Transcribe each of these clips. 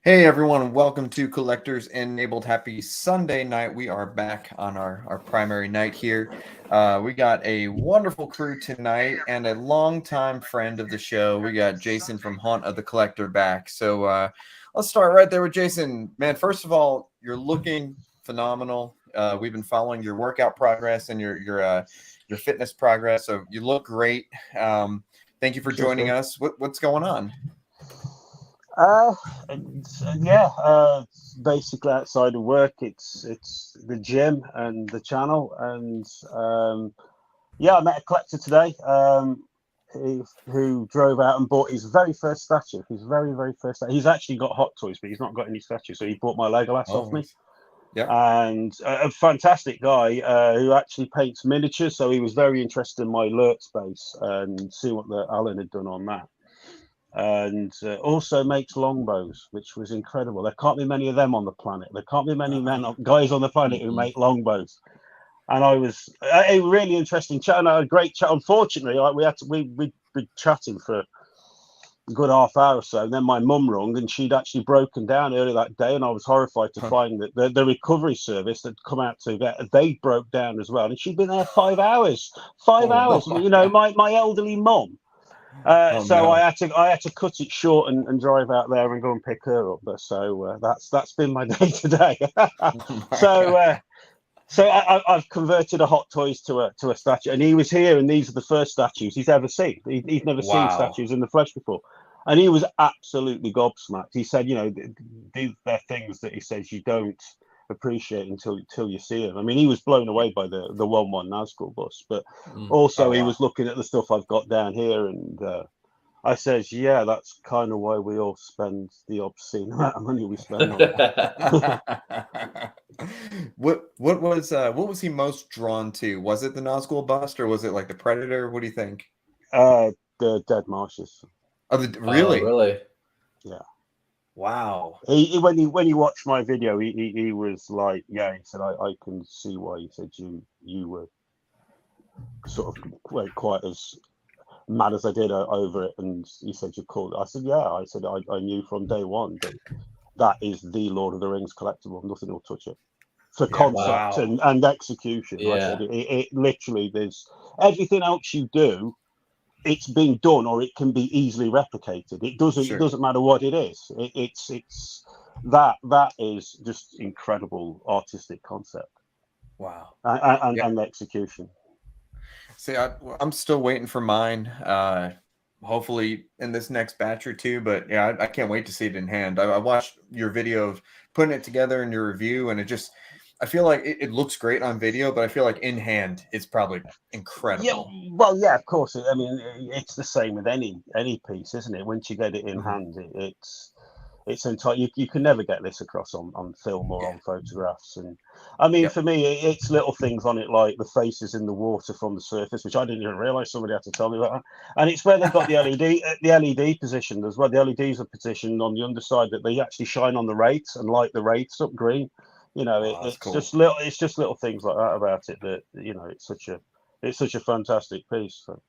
Hey everyone, and welcome to Collectors Enabled. Happy Sunday night. We are back on our primary night here. We got a wonderful crew tonight and a longtime friend of the show. We got Jason from Haunt of the Collector back. So let's start right there with Jason. Man, first of all, you're looking phenomenal. We've been following your workout progress and your fitness progress. So you look great. Thank you for joining us. What's going on? Basically outside of work, it's the gym and the channel, and I met a collector today who drove out and bought his very first statue. His very first statue. He's actually got Hot Toys, but he's not got any statues, so he bought my Legolas off me. Yeah, and a fantastic guy who actually paints miniatures, so he was very interested in my alert space and see what the Alan had done on that. And also makes longbows, which was incredible. There can't be many of them on the planet. There can't be many guys on the planet who make longbows. And I was a really interesting chat, and I had a great chat. Unfortunately, we'd been chatting for a good half hour or so, and then my mum rung, and she'd actually broken down earlier that day, and I was horrified to find that the recovery service that come out to get, they broke down as well, and she'd been there 5 hours. 5 hours. You know, my elderly mum. No. I had to cut it short and drive out there and go and pick her up. So that's been my day today. I've converted a Hot Toys to a statue, and he was here, and these are the first statues he's ever seen. He's never seen statues in the flesh before, and he was absolutely gobsmacked. He said, you know, they're things that he says you don't appreciate until you see them. I mean, he was blown away by the 1-1 Nazgul bus, but also he was looking at the stuff I've got down here, and I says, yeah, that's kind of why we all spend the obscene amount of money we spend on it. What was he most drawn to? Was it the Nazgul bust, or was it like the Predator? What do you think? The Dead Marshes. Really? Really? Yeah. Wow. He when he watched my video, he was like, yeah, he said, I can see why. He said you were sort of quite as mad as I did over it, and he said you called. I said, yeah. I said I knew from day one that is the Lord of the Rings collectible. Nothing will touch it for concept and execution. Yeah. I said it literally, there's everything else you do, it's been done, or it can be easily replicated. It doesn't matter what it is. It's that is just incredible artistic concept. Wow. And execution. See, I'm still waiting for mine. Hopefully in this next batch or two, but yeah, I can't wait to see it in hand. I watched your video of putting it together in your review, and I feel like it looks great on video, but I feel like in hand it's probably incredible. Yeah, well, yeah, of course. I mean, it's the same with any piece, isn't it? Once you get it in hand, it's entire. You can never get this across on film or on photographs. And I mean, for me, it's little things on it, like the faces in the water from the surface, which I didn't even realize somebody had to tell me about. And it's where they've got the LED positioned as well. The LEDs are positioned on the underside that they actually shine on the wraiths and light the wraiths up green. You know, it's cool. Just little things like that about it that, you know, it's such a fantastic piece. So.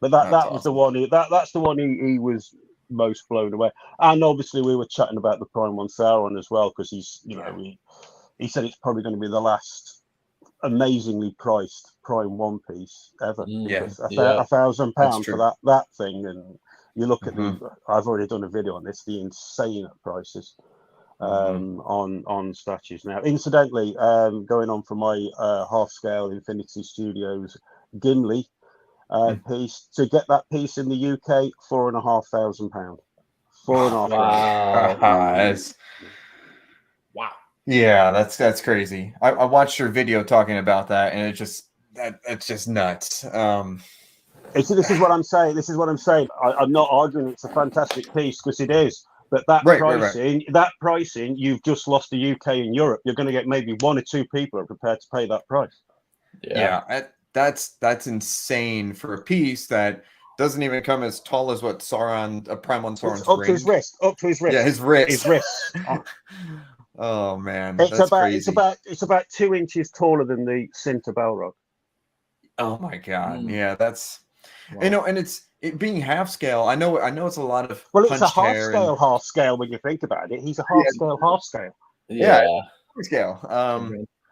But that was awesome. The one. That's the one he was most blown away. And obviously we were chatting about the Prime 1 Sauron as well, because he said it's probably going to be the last amazingly priced Prime 1 piece ever. £1,000 for that thing, and you look at I've already done a video on this, the insane prices on statues now. Incidentally, going on from my half scale Infinity Studios Gimli piece, to get that piece in the UK, £4,500. Wow. Yeah, that's crazy. I watched your video talking about that, and it's just nuts. This is what I'm saying. I'm not arguing it's a fantastic piece, because it is. But that pricing, you've just lost the UK and Europe. You're going to get maybe 1 or 2 people are prepared to pay that price. Yeah, that's insane for a piece that doesn't even come as tall as what Sauron, a Prime 1 Sauron's up to his wrist. Yeah, his wrist. His wrist. Oh man, that's crazy. It's about 2 inches taller than the Cinta Balrog. Oh my god, yeah, that's you know, and it being half scale, I know it's a lot of Well, it's a punched hair and half scale when you think about it. He's a Yeah. half scale. yeah, Yeah. scale.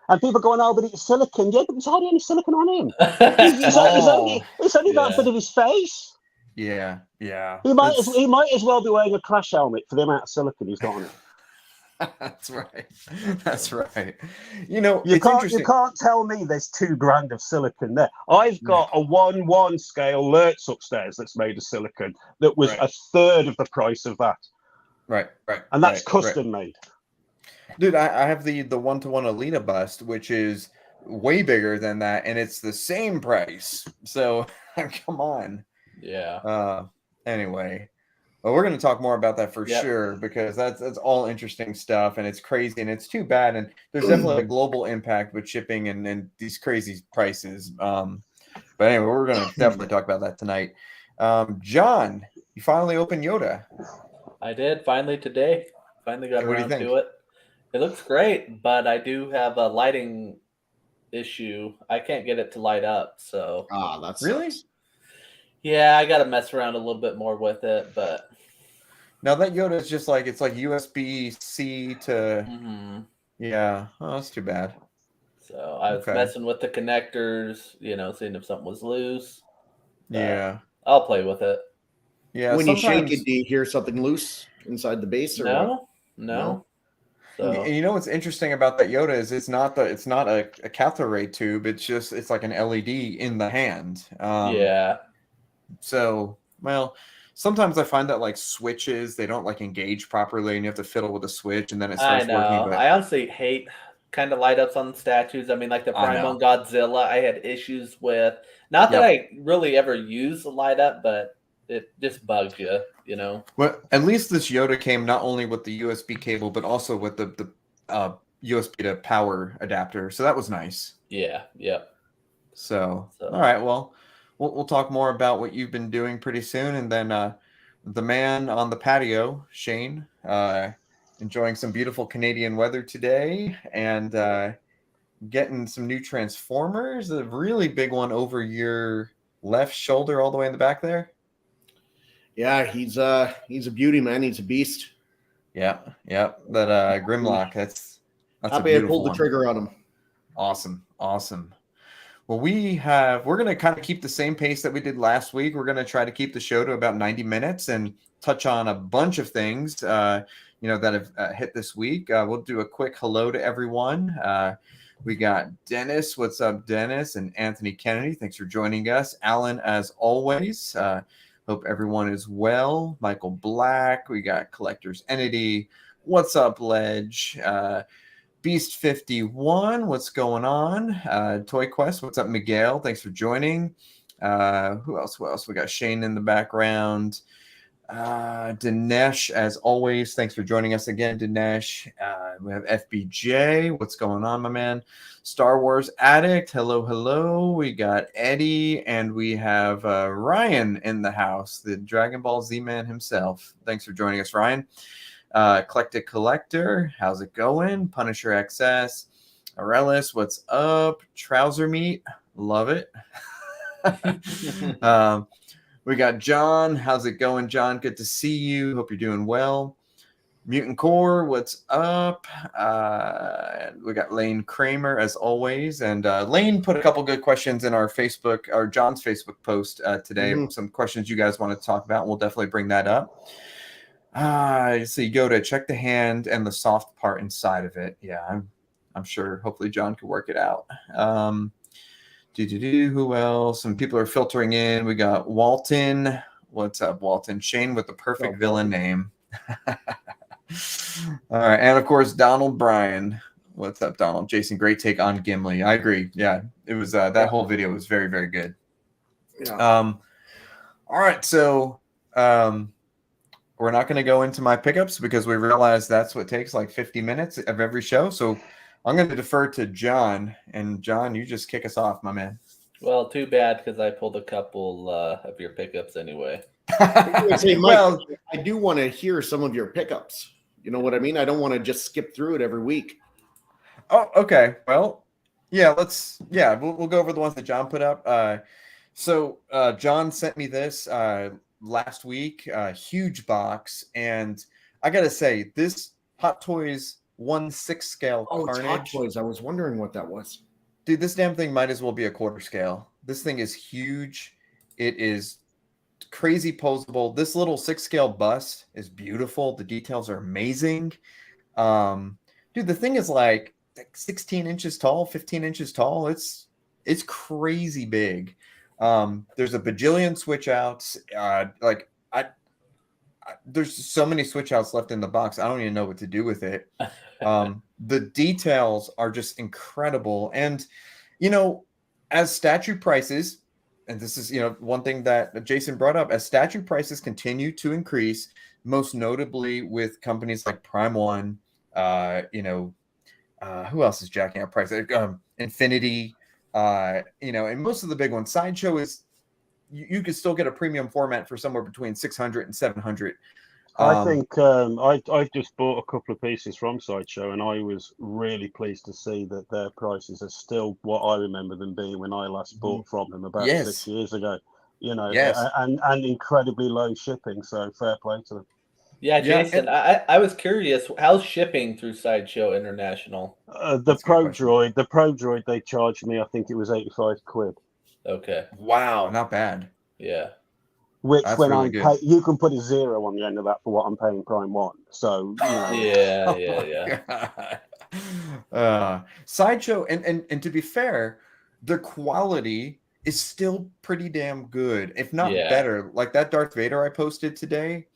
And people going, oh, but it's silicon. Yeah, but there's hardly any silicon on him. Small. It's only that Yeah. bit of his face. Yeah. He might as well be wearing a crash helmet for the amount of silicon he's got on it. That's right. That's right. You know, You it's can't interesting. tell me there's 2 grand of silicon there. I've got a 1/1 scale Lurtz upstairs that's made of silicon that was Right. a third of the price of that. Right. And that's right. custom made. Dude, I have the 1-to-1 Alita bust, which is way bigger than that, and it's the same price. So come on. Yeah. Anyway. Well, we're going to talk more about that for Yep. sure, because that's all interesting stuff, and it's crazy, and it's too bad. And there's definitely a global impact with shipping and these crazy prices. But anyway, we're going to definitely talk about that tonight. John, you finally opened Yoda. I did finally today. Finally got What do you around think? to it. It looks great, but I do have a lighting issue. I can't get it to light up, so That's Really? yeah, I got to mess around a little bit more with it. But Now that Yoda is just like, it's like USB-C to yeah. Oh, that's too bad. So I was messing with the connectors, seeing if something was loose. Yeah. I'll play with it. Yeah. When you shake it, do you hear something loose inside the base or what? No. So you know what's interesting about that Yoda is it's not a cathode ray tube. It's like an LED in the hand. yeah. So, well, sometimes I find that like switches, they don't like engage properly, and you have to fiddle with the switch, and then it starts working. But I honestly hate kind of light ups on statues. I mean, like the Prime on Godzilla, I had issues with. Not that I really ever use a light up, but it just bugs you, Well, at least this Yoda came not only with the USB cable, but also with the USB to power adapter. So that was nice. Yeah. Yep. So all right, well. We'll talk more about what you've been doing pretty soon, and then the man on the patio, Shane, enjoying some beautiful Canadian weather today, and getting some new Transformers. A really big one over your left shoulder, all the way in the back there. Yeah, he's a beauty, man. He's a beast. Yeah. That Grimlock. That's happy I pulled the trigger on him. Awesome. Well, we're going to kind of keep the same pace that we did last week. We're going to try to keep the show to about 90 minutes and touch on a bunch of things, that have hit this week. We'll do a quick hello to everyone. We got Dennis. What's up, Dennis? And Anthony Kennedy. Thanks for joining us. Alan, as always. Hope everyone is well. Michael Black. We got Collector's Entity. What's up, Ledge? Beast 51, what's going on? Toy Quest, what's up, Miguel? Thanks for joining. Who else? We got Shane in the background. Dinesh, as always, thanks for joining us again, Dinesh. We have FBJ, what's going on, my man? Star Wars Addict, hello. We got Eddie, and we have Ryan in the house, the Dragon Ball Z man himself. Thanks for joining us, Ryan. Eclectic Collector, how's it going? Punisher XS, Aurelis, what's up? Trouser Meat, love it. We got John, how's it going, John? Good to see you. Hope you're doing well. Mutant Core, what's up? We got Lane Kramer, as always, and Lane put a couple good questions in our Facebook, or John's Facebook post today. Some questions you guys want to talk about, and we'll definitely bring that up. So you go to check the hand and the soft part inside of it. Yeah, I'm sure. Hopefully John can work it out. Who else? Some people are filtering in. We got Walton. What's up, Walton? Shane with the perfect villain name. All right, and of course Donald Bryan. What's up, Donald? Jason, great take on Gimli. I agree. Yeah, it was that whole video was very, very good. Yeah. All right, so we're not going to go into my pickups because we realize that's what takes like 50 minutes of every show. So I'm going to defer to John. And John, you just kick us off, my man. Well, too bad, because I pulled a couple of your pickups anyway. Say, Mike, I do want to hear some of your pickups. You know what I mean? I don't want to just skip through it every week. Oh, okay. Well, yeah, we'll go over the ones that John put up. So John sent me this last week, huge box, and I gotta say, this Hot Toys 1/6 scale It's Hot Carnage. Toys. I was wondering what that was. Dude, this damn thing might as well be a quarter scale. This thing is huge. It is crazy posable. This little 6 scale bust is beautiful. The details are amazing. Dude, the thing is like 16 inches tall, 15 inches tall. It's crazy big. There's a bajillion switch outs. There's so many switch outs left in the box. I don't even know what to do with it. The details are just incredible. And, as statue prices, and this is, one thing that Jason brought up, as statue prices continue to increase, most notably with companies like Prime One, who else is jacking up prices? Infinity, and most of the big ones. Sideshow is, you could still get a premium format for somewhere between 600 and 700. I think I just bought a couple of pieces from Sideshow, and I was really pleased to see that their prices are still what I remember them being when I last bought from them about 6 years ago. And incredibly low shipping. So fair play to them. Yeah, Jason, I was curious, how's shipping through Sideshow International? The Pro Droid, they charged me, I think it was 85 quid. Okay. Wow, not bad. Yeah. Which, that's when really I pay, you can put a 0 on the end of that for what I'm paying Prime One. So Sideshow, and to be fair, their quality is still pretty damn good, if not better. Like that Darth Vader I posted today.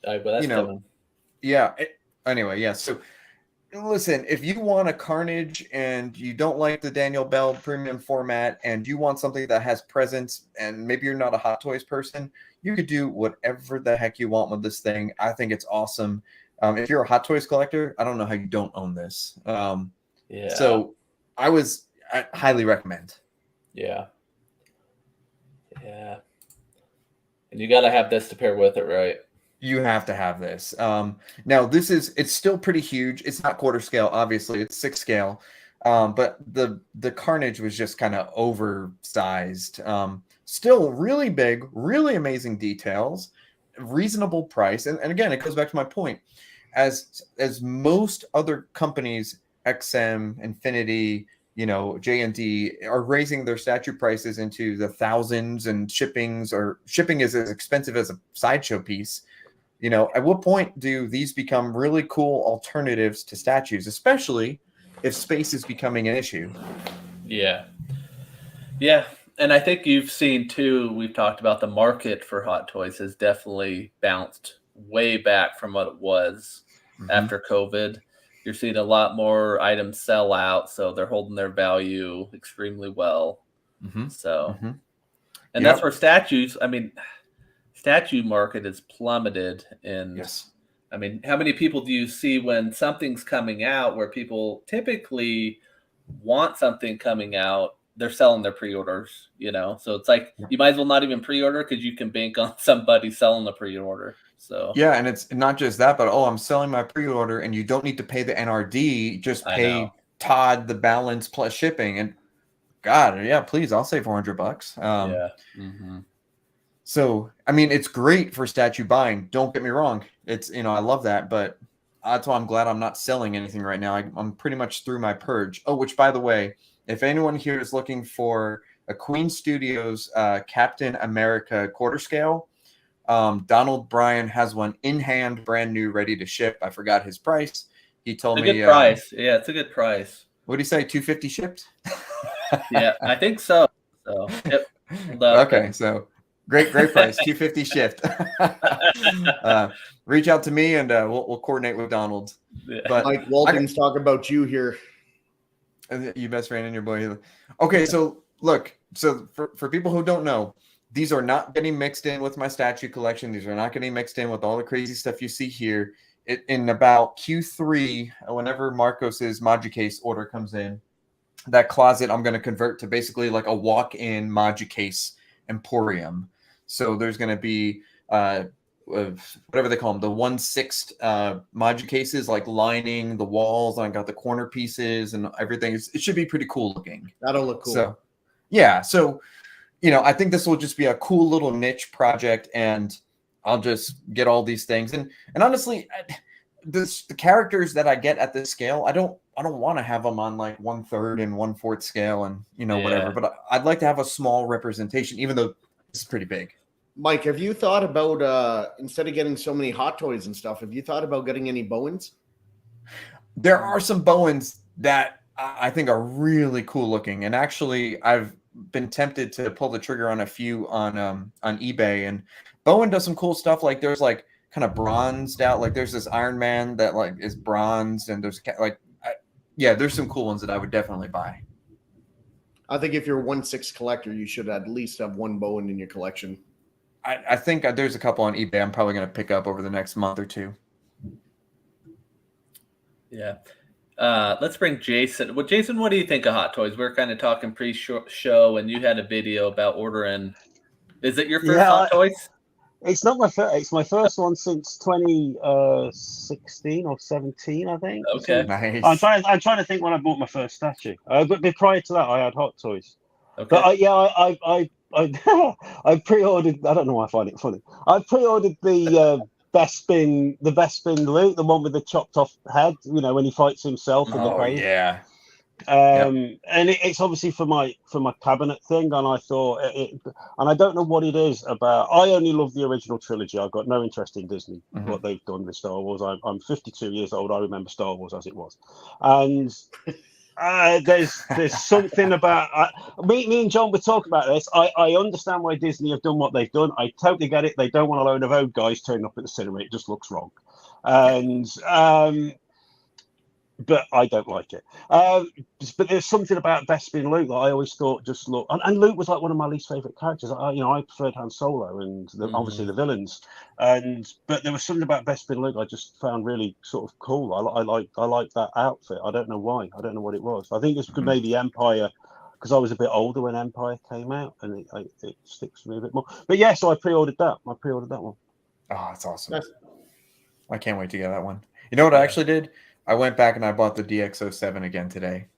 Anyway, yeah. So listen, if you want a Carnage and you don't like the Daniel Bell premium format and you want something that has presence, and maybe you're not a Hot Toys person, you could do whatever the heck you want with this thing. I think it's awesome. If you're a Hot Toys collector, I don't know how you don't own this. So I highly recommend. Yeah. Yeah. And you got to have this to pair with it, right? You have to have this. Now, it's still pretty huge. It's not quarter scale, obviously. It's 6 scale. But the Carnage was just kind of oversized. Still really big, really amazing details, reasonable price. And again, it goes back to my point. As most other companies, XM, Infinity, J&D, are raising their statue prices into the thousands, and shipping is as expensive as a Sideshow piece. At what point do these become really cool alternatives to statues, especially if space is becoming an issue? Yeah. Yeah. And I think you've seen too, we've talked about the market for Hot Toys has definitely bounced way back from what it was after COVID. You're seeing a lot more items sell out, so they're holding their value extremely well. So, and that's where statues, statue market is plummeted. And I mean, how many people do you see when something's coming out where people typically want something coming out, they're selling their pre-orders, So it's like you might as well not even pre-order because you can bank on somebody selling the pre-order. So and it's not just that, but I'm selling my pre-order, and you don't need to pay the NRD, just pay Todd the balance plus shipping. And God, please, I'll save $400. So, it's great for statue buying. Don't get me wrong. It's, I love that, but that's why I'm glad I'm not selling anything right now. I'm pretty much through my purge. Oh, which, by the way, if anyone here is looking for a Queen Studios Captain America quarter scale, Donald Bryan has one in hand, brand new, ready to ship. I forgot his price. He told me. Good price. Yeah, it's a good price. What did he say? $250 shipped? Yeah, I think so. So, yep. Okay, so great price, $250 shipped. Reach out to me, and we'll coordinate with Donald. Yeah. But Mike Walton's talking about you here. You best friend and your boy. Okay, so look, for people who don't know, these are not getting mixed in with my statue collection. These are not getting mixed in with all the crazy stuff you see here. In about Q3, whenever Marcos's Magicase order comes in, that closet I'm going to convert to basically like a walk-in Magicase emporium. So there's going to be whatever they call them, the 1/6 Magicases, like lining the walls. I got the corner pieces and everything. It should be pretty cool looking. That'll look cool. So, yeah. So, I think this will just be a cool little niche project, and I'll just get all these things. And honestly, the characters that I get at this scale, I don't want to have them on like 1/3 and 1/4 scale and whatever. But I'd like to have a small representation, even though it's pretty big. Mike, have you thought about instead of getting so many Hot Toys and stuff, have you thought about getting any Bowens? There are some Bowens that I think are really cool looking, and actually I've been tempted to pull the trigger on a few on eBay. And Bowen does some cool stuff. Like there's like kind of bronzed out, like there's this Iron Man that like is bronzed, and there's like there's some cool ones that I would definitely buy. I think if you're a 1/6 collector, you should at least have one Bowen in your collection. I think there's a couple on eBay I'm probably going to pick up over the next month or two. Yeah. Let's bring Jason. Well, Jason, what do you think of Hot Toys? We're kind of talking pre-show, and you had a video about ordering. Is it your first Hot Toys? It's not my first. It's my first one since 2016 or 17, I think. Okay, nice. I'm trying to think when I bought my first statue. But prior to that, I had Hot Toys. Okay. But I pre-ordered. I don't know why I find it funny. I pre-ordered the best spin loot, the one with the chopped off head. When he fights himself in the cave. Yeah. And it's obviously for my cabinet thing, and I thought and I don't know what it is about. I only love the original trilogy. I've got no interest in Disney, what they've done with Star Wars. I'm 52 years old. I remember Star Wars as it was, and there's something about me and John were talking about this. I understand why Disney have done what they've done. I totally get it. They don't want a load of old guys turning up at the cinema. It just looks wrong, and but I don't like it. But there's something about Bespin Luke that I always thought just looked, and Luke was like one of my least favorite characters. I preferred Han Solo and obviously the villains, but there was something about Bespin Luke I just found really sort of cool. I like that outfit. I don't know why. I don't know what it was. I think it's maybe Empire, because I was a bit older when Empire came out, and it sticks to me a bit more. But yeah, so I pre-ordered that. I pre-ordered that one. Oh, that's awesome. I can't wait to get that one. You know what I actually did? I went back and I bought the DX07 again today.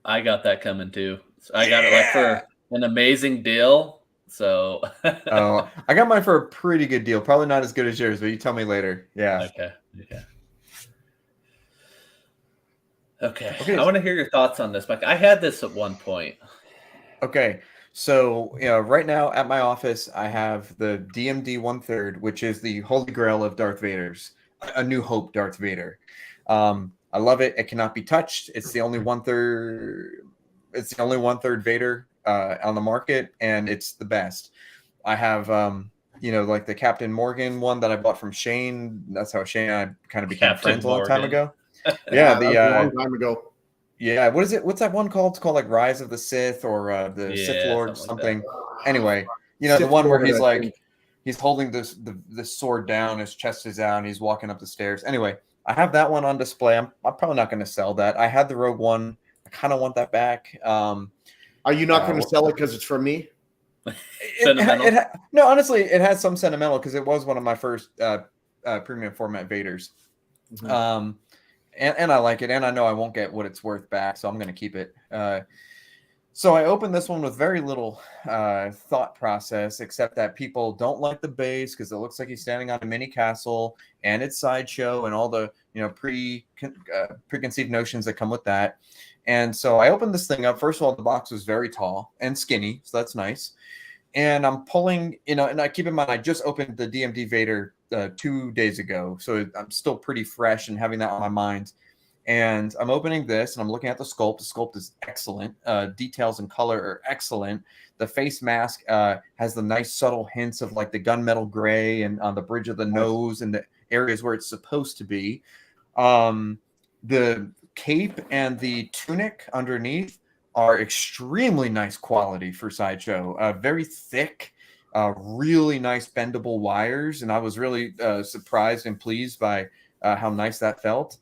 I got that coming too. So I got it like for an amazing deal. So I got mine for a pretty good deal. Probably not as good as yours, but you tell me later. Yeah. Okay. I want to hear your thoughts on this, Mike. I had this at one point. Okay. So, right now at my office, I have the DMD 1/3, which is the holy grail of Darth Vader's, A New Hope Darth Vader. I love it. It cannot be touched. It's the only 1/3. It's the only 1/3 Vader on the market, and it's the best. I have like the Captain Morgan one that I bought from Shane. That's how Shane and I kind of became friends a long time ago. Yeah, a long time ago. Yeah, what is it? What's that one called? It's called like Rise of the Sith or the Sith Lord something. Anyway, the one where he's like he's holding this sword down, his chest is out, and he's walking up the stairs. Anyway, I have that one on display. I'm probably not going to sell that. I had the Rogue One. I kind of want that back. Are you not going to sell it because it's from me? No, honestly, it has some sentimental because it was one of my first premium format Vaders. And I like it, and I know I won't get what it's worth back, so I'm going to keep it. So I opened this one with very little thought process, except that people don't like the base because it looks like he's standing on a mini castle, and it's Sideshow, and all the preconceived notions that come with that. And so I opened this thing up. First of all, the box was very tall and skinny, so that's nice. And I'm pulling, and I keep in mind I just opened the DMD Vader 2 days ago, so I'm still pretty fresh and having that on my mind. And I'm opening this, and I'm looking at the sculpt. The sculpt is excellent. Details and color are excellent. The face mask has the nice subtle hints of like the gunmetal gray and on the bridge of the nose and the areas where it's supposed to be. The cape and the tunic underneath are extremely nice quality for Sideshow. Very thick, really nice bendable wires, and I was really surprised and pleased by how nice that felt.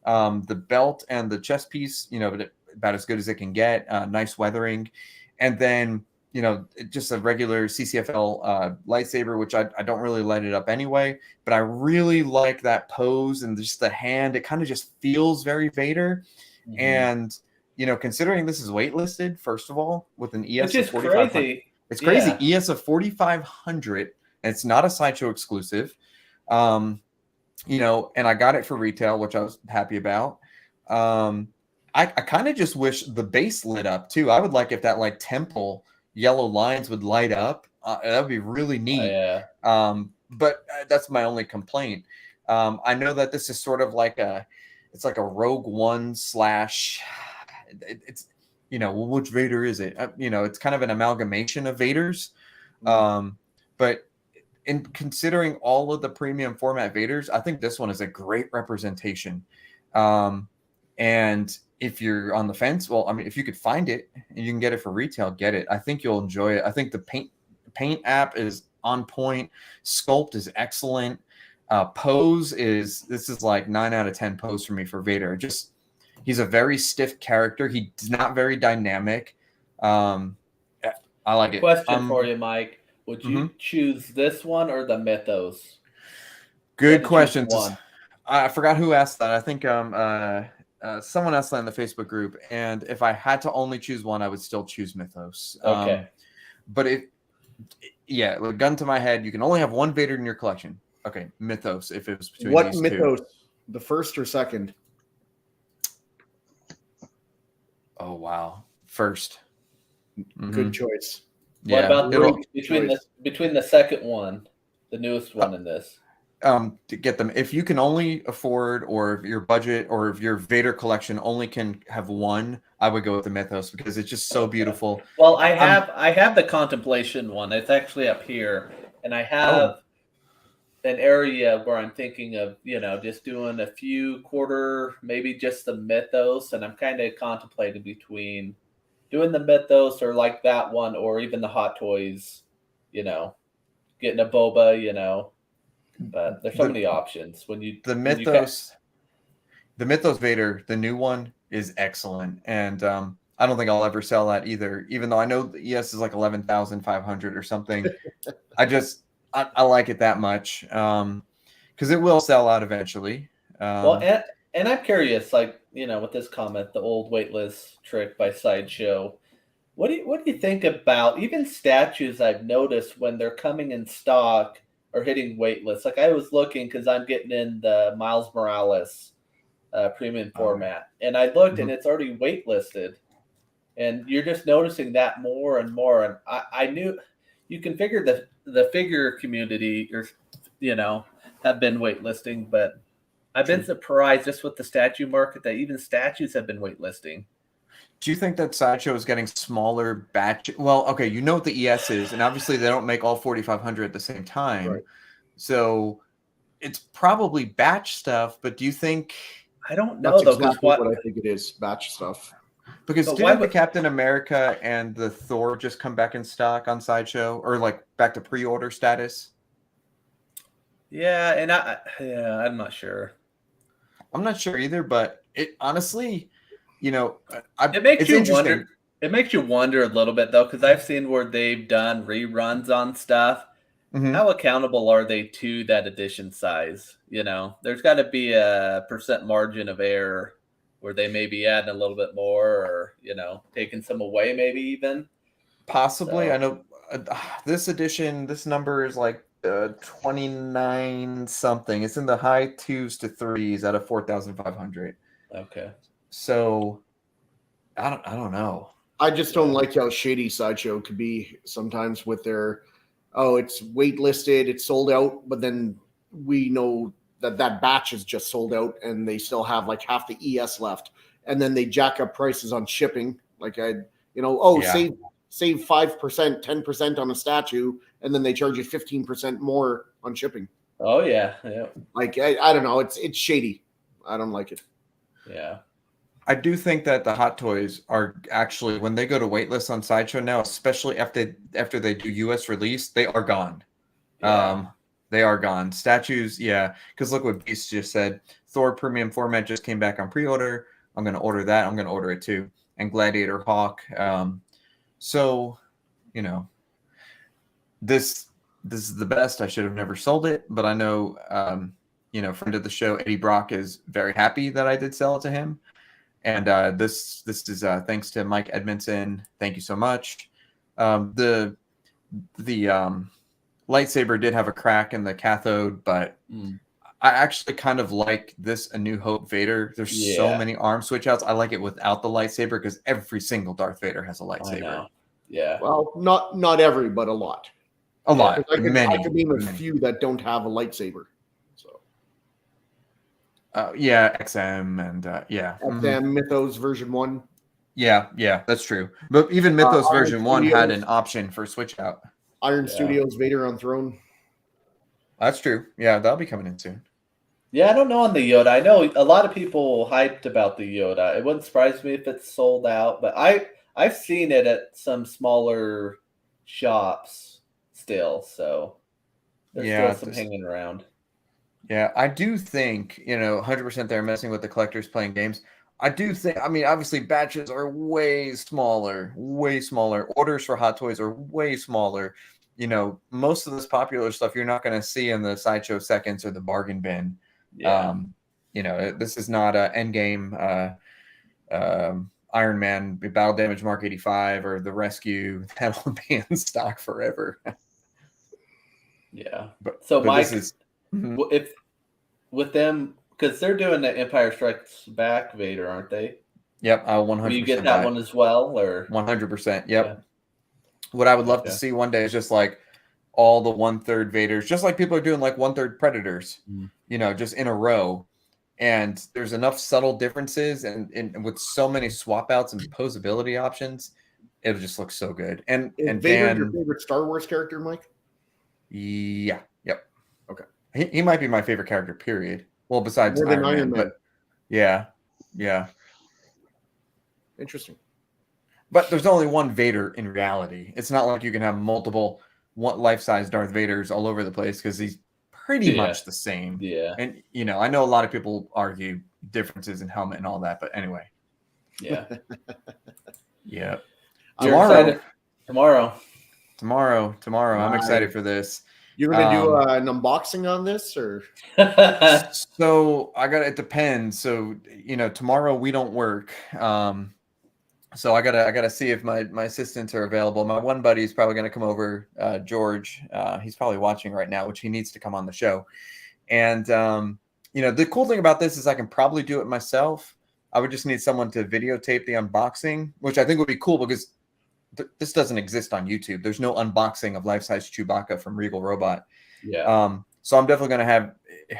The belt and the chest piece, about as good as it can get. Nice weathering, and then just a regular CCFL lightsaber, which I don't really light it up anyway. But I really like that pose and just the hand. It kind of just feels very Vader, and considering this is waitlisted, first of all, with an ES which is 4500. crazy. It's crazy. Yeah. ES of 4,500. And it's not a Sideshow exclusive. You know, and I got it for retail, which I was happy about. I kind of just wish the base lit up too. I would like if that like temple yellow lines would light up. That would be really neat. Yeah. But that's my only complaint. I know that this is sort of like it's like a Rogue One slash. It's you know, well, which Vader is it? You know, it's kind of an amalgamation of Vaders. But in considering all of the premium format Vaders, I think this one is a great representation. And if you're on the fence, well, I mean, if you could find it and you can get it for retail, get it. I think you'll enjoy it. I think the paint app is on point. Sculpt is excellent. Pose is like 9 out of 10 pose for me for Vader. Just he's a very stiff character. He's not very dynamic. I like it. Question for you, Mike. Would you choose this one or the Mythos? Good questions. I forgot who asked that. I think someone asked that in the Facebook group. And if I had to only choose one, I would still choose Mythos. Okay. But yeah, gun to my head, you can only have one Vader in your collection. Okay, Mythos. If it was between what these Mythos, two. the first or second? Oh wow, first. Good choice. What Yeah, about between the second one, the newest one in this? To get them, if you can only afford, or if your budget, or if your Vader collection only can have one, I would go with the Mythos because it's just so beautiful. Well, I have the Contemplation one. It's actually up here, and I have an area where I'm thinking of, you know, just doing a few quarter, maybe just the Mythos, and I'm kind of contemplating between doing the Mythos or like that one, or even the Hot Toys, you know, getting a Boba, you know. But there's so many options when you the Mythos Vader, the new one is excellent, and I don't think I'll ever sell that either. Even though I know the ES is like 11,500 or something, I like it that much because it will sell out eventually. Well, and I'm curious, like, you know, with this comment, the old waitlist trick by Sideshow. What do you think about even statues? I've noticed when they're coming in stock or hitting waitlist. Like I was looking because I'm getting in the Miles Morales premium format, and I looked and it's already waitlisted, and you're just noticing that more and more. And I knew you can figure the figure community, or you know, have been waitlisting, but I've been surprised just with the statue market that even statues have been waitlisting. Do you think that Sideshow is getting smaller batch? Well, okay, you know what the ES is, and obviously they don't make all 4,500 at the same time. Right. So it's probably batch stuff, but do you think... I don't know, That's though. exactly what I think it is, batch stuff. Because But didn't the Captain America and the Thor just come back in stock on Sideshow, or like back to pre-order status? Yeah, and I'm not sure. I'm not sure either, but it honestly, you know, It makes you wonder. It makes you wonder a little bit though, because I've seen where they've done reruns on stuff. How accountable are they to that edition size? You know, there's got to be a % margin of error where they may be adding a little bit more, or you know, taking some away, maybe even. Possibly. So. I know this edition, this number is like 29 something. It's in the high 2s to 3s out of 4,500. Okay. So I don't know. I just don't like how shady Sideshow could be sometimes with their, it's waitlisted, it's sold out, but then we know that batch is just sold out and they still have like half the ES left, and then they jack up prices on shipping. Like save 5%, 10% on a statue, and then they charge you 15% more on shipping. Oh yeah. Like I don't know, it's shady. I don't like it. Yeah. I do think that the Hot Toys are actually, when they go to waitlist on Sideshow now, especially after they do US release, they are gone. Yeah. They are gone. Statues, yeah. Because look what Beast just said. Thor premium format just came back on pre-order. I'm going to order that. I'm going to order it too. And Gladiator Hawk. So, you know, this is the best. I should have never sold it, but I know, you know, friend of the show, Eddie Brock, is very happy that I did sell it to him. And this is thanks to Mike Edmondson. Thank you so much. The the lightsaber did have a crack in the cathode, but I actually kind of like this A New Hope Vader. There's so many arm switch outs. I like it without the lightsaber because every single Darth Vader has a lightsaber. I know. Yeah. Well, not every, but a lot. A lot. I could name a few that don't have a lightsaber. So. Yeah, XM and XM Mythos version 1. Yeah, that's true. But even Mythos version 1 had an option for switch out. Iron Studios Vader on Throne. That's true. Yeah, that'll be coming in soon. Yeah, I don't know on the Yoda. I know a lot of people hyped about the Yoda. It wouldn't surprise me if it's sold out, but I've seen it at some smaller shops still, so there's still some hanging around. Yeah, I do think, 100% they're messing with the collectors playing games. I do think, obviously batches are way smaller. Orders for Hot Toys are way smaller. Most of this popular stuff you're not going to see in the Sideshow seconds or the bargain bin. Yeah. This is not a Endgame Iron Man Battle Damage Mark 85 or the Rescue that'll be in stock forever. Yeah. But Mike, this is, if with them, because they're doing the Empire Strikes Back Vader, aren't they? Yep, 100%. Will you get that one as well, or 100%? Yep. Yeah. What I would love to see one day is just like all the 1/3 Vaders, just like people are doing like 1/3 Predators, just in a row. And there's enough subtle differences and with so many swap outs and posability options, it'll just look so good. And Vader, your favorite Star Wars character, Mike? Yeah. Yep. Okay. He might be my favorite character, period. Well, besides More than Iron Man. But yeah. Interesting. But there's only one Vader in reality. It's not like you can have multiple life-size Darth Vaders all over the place because he's pretty much the same. Yeah. And, I know a lot of people argue differences in helmet and all that, but anyway. Yeah. Yeah. Tomorrow. I'm excited for this. You're going to do an unboxing on this or? So it depends. So, tomorrow we don't work. So I gotta see if my assistants are available. My one buddy is probably gonna come over, George. He's probably watching right now, which he needs to come on the show. And the cool thing about this is I can probably do it myself. I would just need someone to videotape the unboxing, which I think would be cool because this doesn't exist on YouTube. There's no unboxing of life-size Chewbacca from Regal Robot. Yeah. So I'm definitely gonna have. It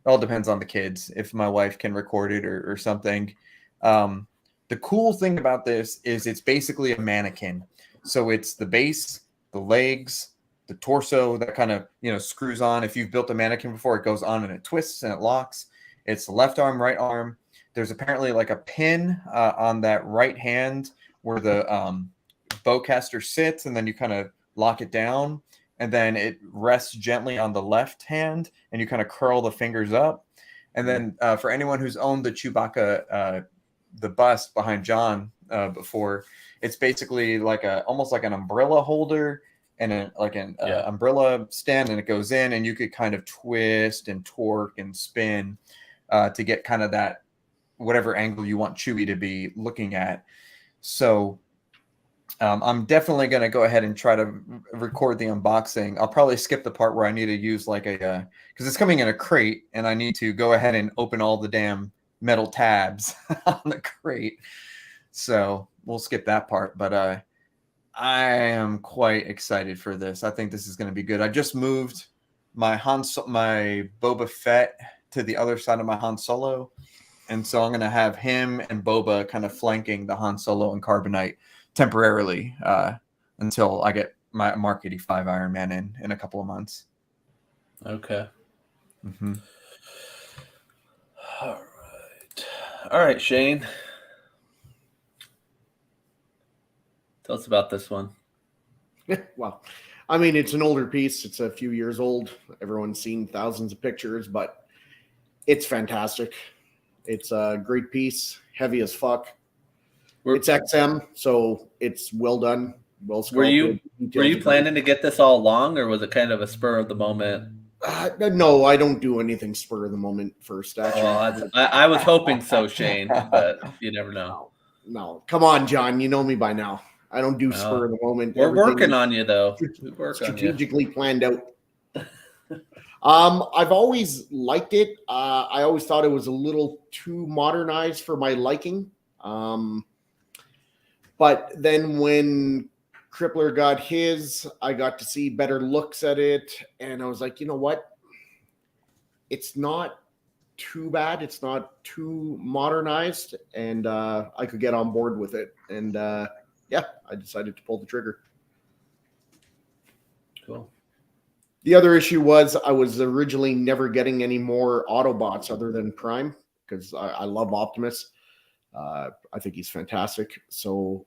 all depends on the kids if my wife can record it or something. The cool thing about this is it's basically a mannequin. So it's the base, the legs, the torso that kind of, screws on. If you've built a mannequin before, it goes on and it twists and it locks. It's the left arm, right arm. There's apparently like a pin on that right hand where the bowcaster sits, and then you kind of lock it down. And then it rests gently on the left hand, and you kind of curl the fingers up. And then for anyone who's owned the Chewbacca the bust behind John before, it's basically like almost like an umbrella holder and an umbrella stand, and it goes in, and you could kind of twist and torque and spin to get kind of that whatever angle you want Chewie to be looking at. So I'm definitely going to go ahead and try to record the unboxing. I'll probably skip the part where I need to use like because it's coming in a crate, and I need to go ahead and open all the damn metal tabs on the crate. So we'll skip that part, but I am quite excited for this. I think this is going to be good. I just moved my Boba Fett to the other side of my Han Solo, and so I'm going to have him and Boba kind of flanking the Han Solo and Carbonite temporarily until I get my Mark 85 Iron Man in a couple of months. Okay. Mm-hmm. All right, Shane. Tell us about this one. Well, it's an older piece. It's a few years old. Everyone's seen thousands of pictures, but it's fantastic. It's a great piece, heavy as fuck. It's XM, so it's well done, well sculpted. Were you planning to get this all along, or was it kind of a spur of the moment? No, I don't do anything spur of the moment first. Actually, well, I was hoping so, Shane, but you never know. No, come on, John. You know me by now. I don't do spur of the moment. We're Everything working is on you, though. We work on you. strategically planned out. I've always liked it. I always thought it was a little too modernized for my liking. But then when Crippler got his, I got to see better looks at it, and I was like, you know what? It's not too bad. It's not too modernized, and I could get on board with it. And yeah, I decided to pull the trigger. Cool. The other issue was I was originally never getting any more Autobots other than Prime because I love Optimus. I think he's fantastic. So,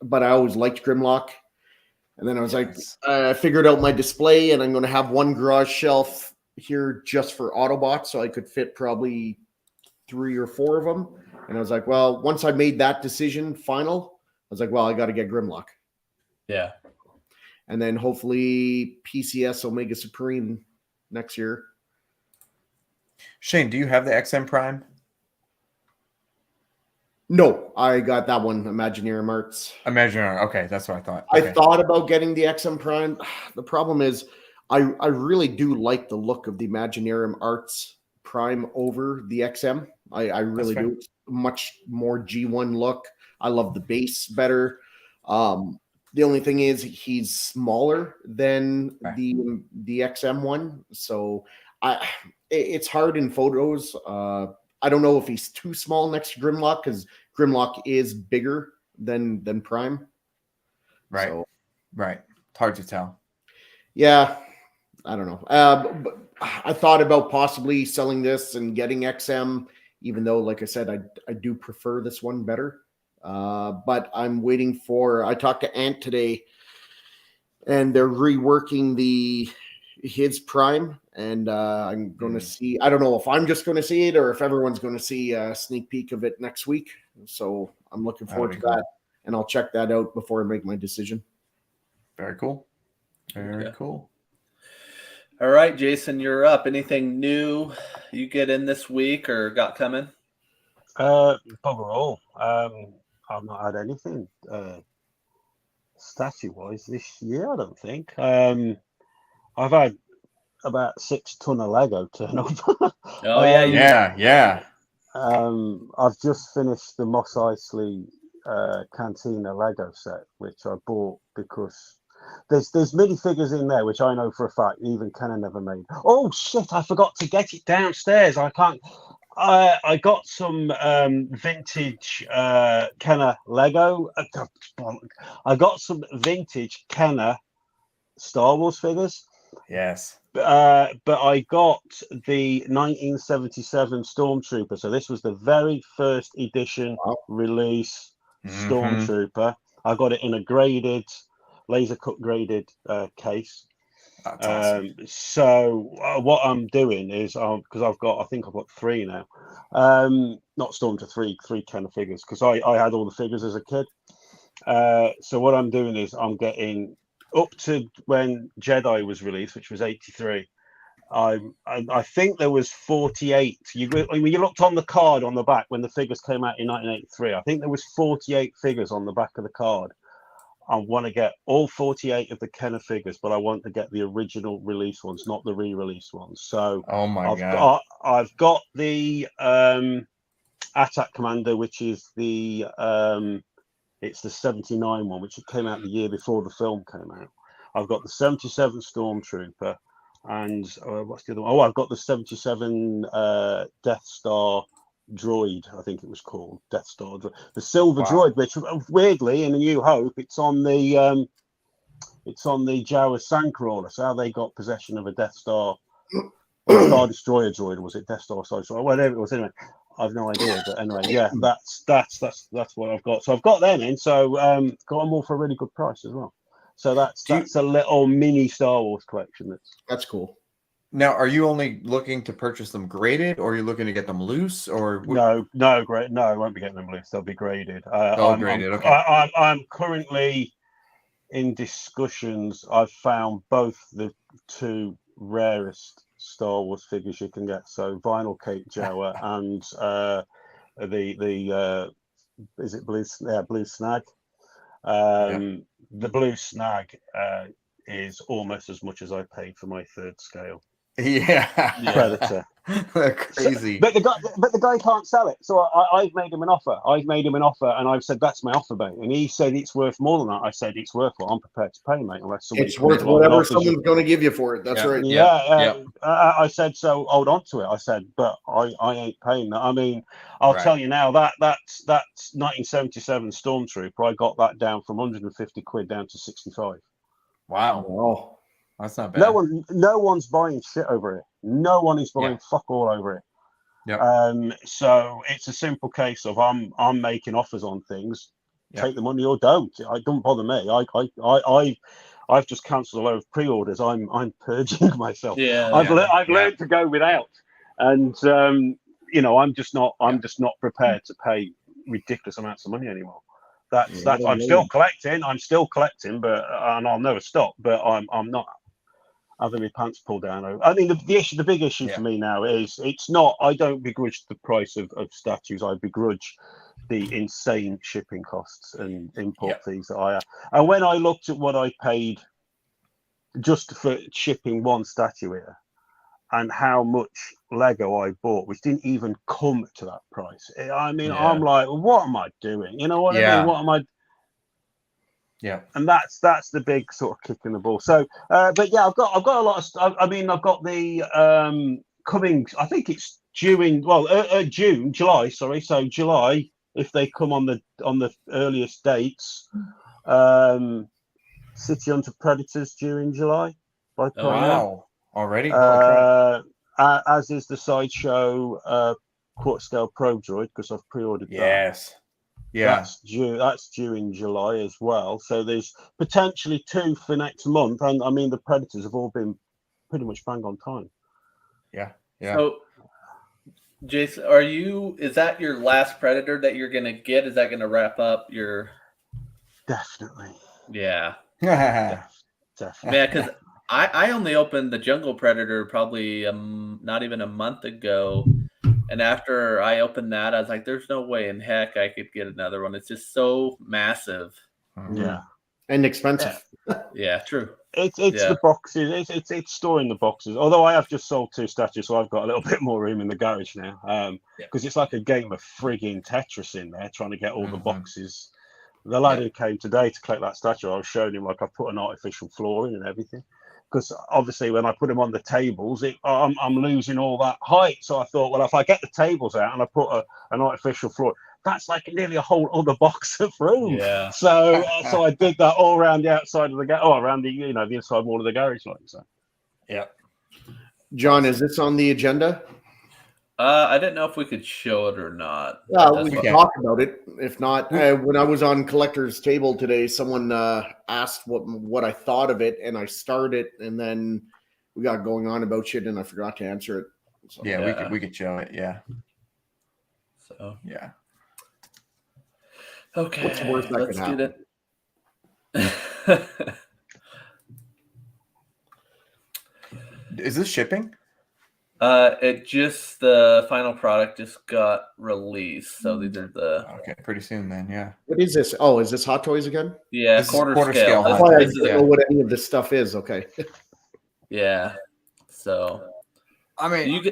but I always liked Grimlock. And then I was like, I figured out my display, and I'm going to have one garage shelf here just for Autobots, so I could fit probably 3 or 4 of them. And I was like, well, once I made that decision final, I was like, well, I got to get Grimlock. Yeah. And then hopefully PCS Omega Supreme next year. Shane, do you have the XM Prime? No, I got that one, Imagineering Arts. Imagineering, okay, that's what I thought. Okay. I thought about getting the XM Prime. The problem is I really do like the look of the Imagineering Arts Prime over the XM. I really do. It's much more G1 look. I love the base better. The only thing is he's smaller than the XM one. So it's hard in photos. I don't know if he's too small next to Grimlock because Grimlock is bigger than Prime. Right. So, right. It's hard to tell. Yeah. I don't know. But I thought about possibly selling this and getting XM, even though, like I said, I do prefer this one better. But I'm waiting for, I talked to Ant today and they're reworking his Prime, and I'm going to see, I don't know if I'm just going to see it or if everyone's going to see a sneak peek of it next week. So I'm looking forward to that, and I'll check that out before I make my decision. Very cool. Very cool. All right, Jason, you're up. Anything new you get in this week or got coming? Bugger all. I've not had anything statue-wise this year, I don't think. I've had about 6 ton of Lego turn up. Oh, yeah. I've just finished the Mos Eisley Cantina Lego set, which I bought because there's minifigures in there, which I know for a fact even Kenner never made. Oh, shit, I forgot to get it downstairs. I can't. I got some vintage Kenner Lego. I got some vintage Kenner Star Wars figures. Yes. But I got the 1977 Stormtrooper. So this was the very first edition release Stormtrooper. I got it in a graded, laser cut graded case. That's awesome. So what I'm doing is, because I think I've got 3 now. Not Stormtrooper, three Kenner figures, because I had all the figures as a kid. So what I'm doing is I'm getting up to when Jedi was released, which was 83. I think there was 48. When you looked on the card on the back when the figures came out in 1983, I think there was 48 figures on the back of the card. I want to get all 48 of the Kenner figures, but I want to get the original release ones, not the re-release ones. So I've got the Attack Commander, which is the it's the 79 one, which came out the year before the film came out. I've got the 77 Stormtrooper, and what's the other one? Oh, I've got the 77 Death Star droid, I think it was called Death Star, the silver droid, which weirdly in A New Hope it's on the Jawa Sandcrawler. So how they got possession of a Death Star or Star Destroyer droid, or was it Death Star? Sorry, whatever it was. Anyway, I've no idea, but anyway, yeah, that's what I've got. So I've got them in. So got them all for a really good price as well. So that's a little mini Star Wars collection. That's cool. Now, are you only looking to purchase them graded, or are you looking to get them loose, or no, great. No, I won't be getting them loose. They'll be graded. Graded. Okay. I'm currently in discussions. I've found both the 2 rarest Star Wars figures you can get. So Vinyl Cape Jawa and the is it Blue Snag. The blue snag is almost as much as I paid for my third scale Predator. Crazy. But the guy can't sell it. So I've made him an offer. And I've said that's my offer, mate. And he said it's worth more than that. I said it's worth what I'm prepared to pay, mate. Unless it's worth whatever someone's going to give you for it. That's right. I said so. Hold on to it. I said, but I ain't paying that. I mean, I'll tell you now that's 1977 Stormtrooper. I got that down from 150 quid down to 65. Wow. That's not bad. No one's buying shit over it. No one is buying fuck all over it. So it's a simple case of I'm making offers on things. Take the money or don't. It don't bother me. I've just cancelled a load of pre-orders. I'm purging myself. I've learned to go without, and I'm just not prepared to pay ridiculous amounts of money anymore. That's I'm still collecting, but and I'll never stop. But I'm not having my pants pulled down over. I mean, the big issue for me now is it's not. I don't begrudge the price of statues. I begrudge the insane shipping costs and import fees that I have. And when I looked at what I paid just for shipping one statue here, and how much Lego I bought, which didn't even come to that price. I mean, I'm like, what am I doing? You know what I mean? What am I? Yeah, and that's the big sort of kick in the ball. So, but yeah, I've got a lot of stuff. I mean, I've got the coming. I think it's July. Sorry, so July if they come on the earliest dates. City Hunter Predators due in July by wow, already. As is the Sideshow quarter scale Pro Droid because I've pre-ordered that. That's due in July as well. So there's potentially 2 for next month, and I mean the Predators have all been pretty much bang on time. So, Jason, is that your last Predator that you're gonna get? Is that gonna wrap up your? Definitely. Yeah. Definitely. Yeah, because I only opened the Jungle Predator probably not even a month ago. And after I opened that, I was like, there's no way in heck I could get another one. It's just so massive. Yeah. And expensive. Yeah, true. It's the boxes. It's storing the boxes. Although I have just sold 2 statues, so I've got a little bit more room in the garage now. Because it's like a game of frigging Tetris in there, trying to get all the boxes. The lad who came today to collect that statue, I was showing him like I put an artificial floor in and everything. Because obviously when I put them on the tables, I'm losing all that height. So I thought, well, if I get the tables out and I put an artificial floor, that's like nearly a whole other box of room. Yeah. So I did that all around the outside of the around the the inside wall of the garage, like so. Yeah. John, is this on the agenda? I didn't know if we could show it or not. We can talk about it. If not, when I was on Collector's Table today, someone asked what I thought of it, and I started, and then we got going on about shit, and I forgot to answer it. So, we could show it. Yeah. So yeah. Okay. What's the worst that let's could happen? Is this shipping? The final product just got released. So these are okay, pretty soon then, yeah. What is this? Oh, is this Hot Toys again? Yeah, this quarter scale. That's why I don't know what any of this stuff is. Okay. Yeah. So I mean, you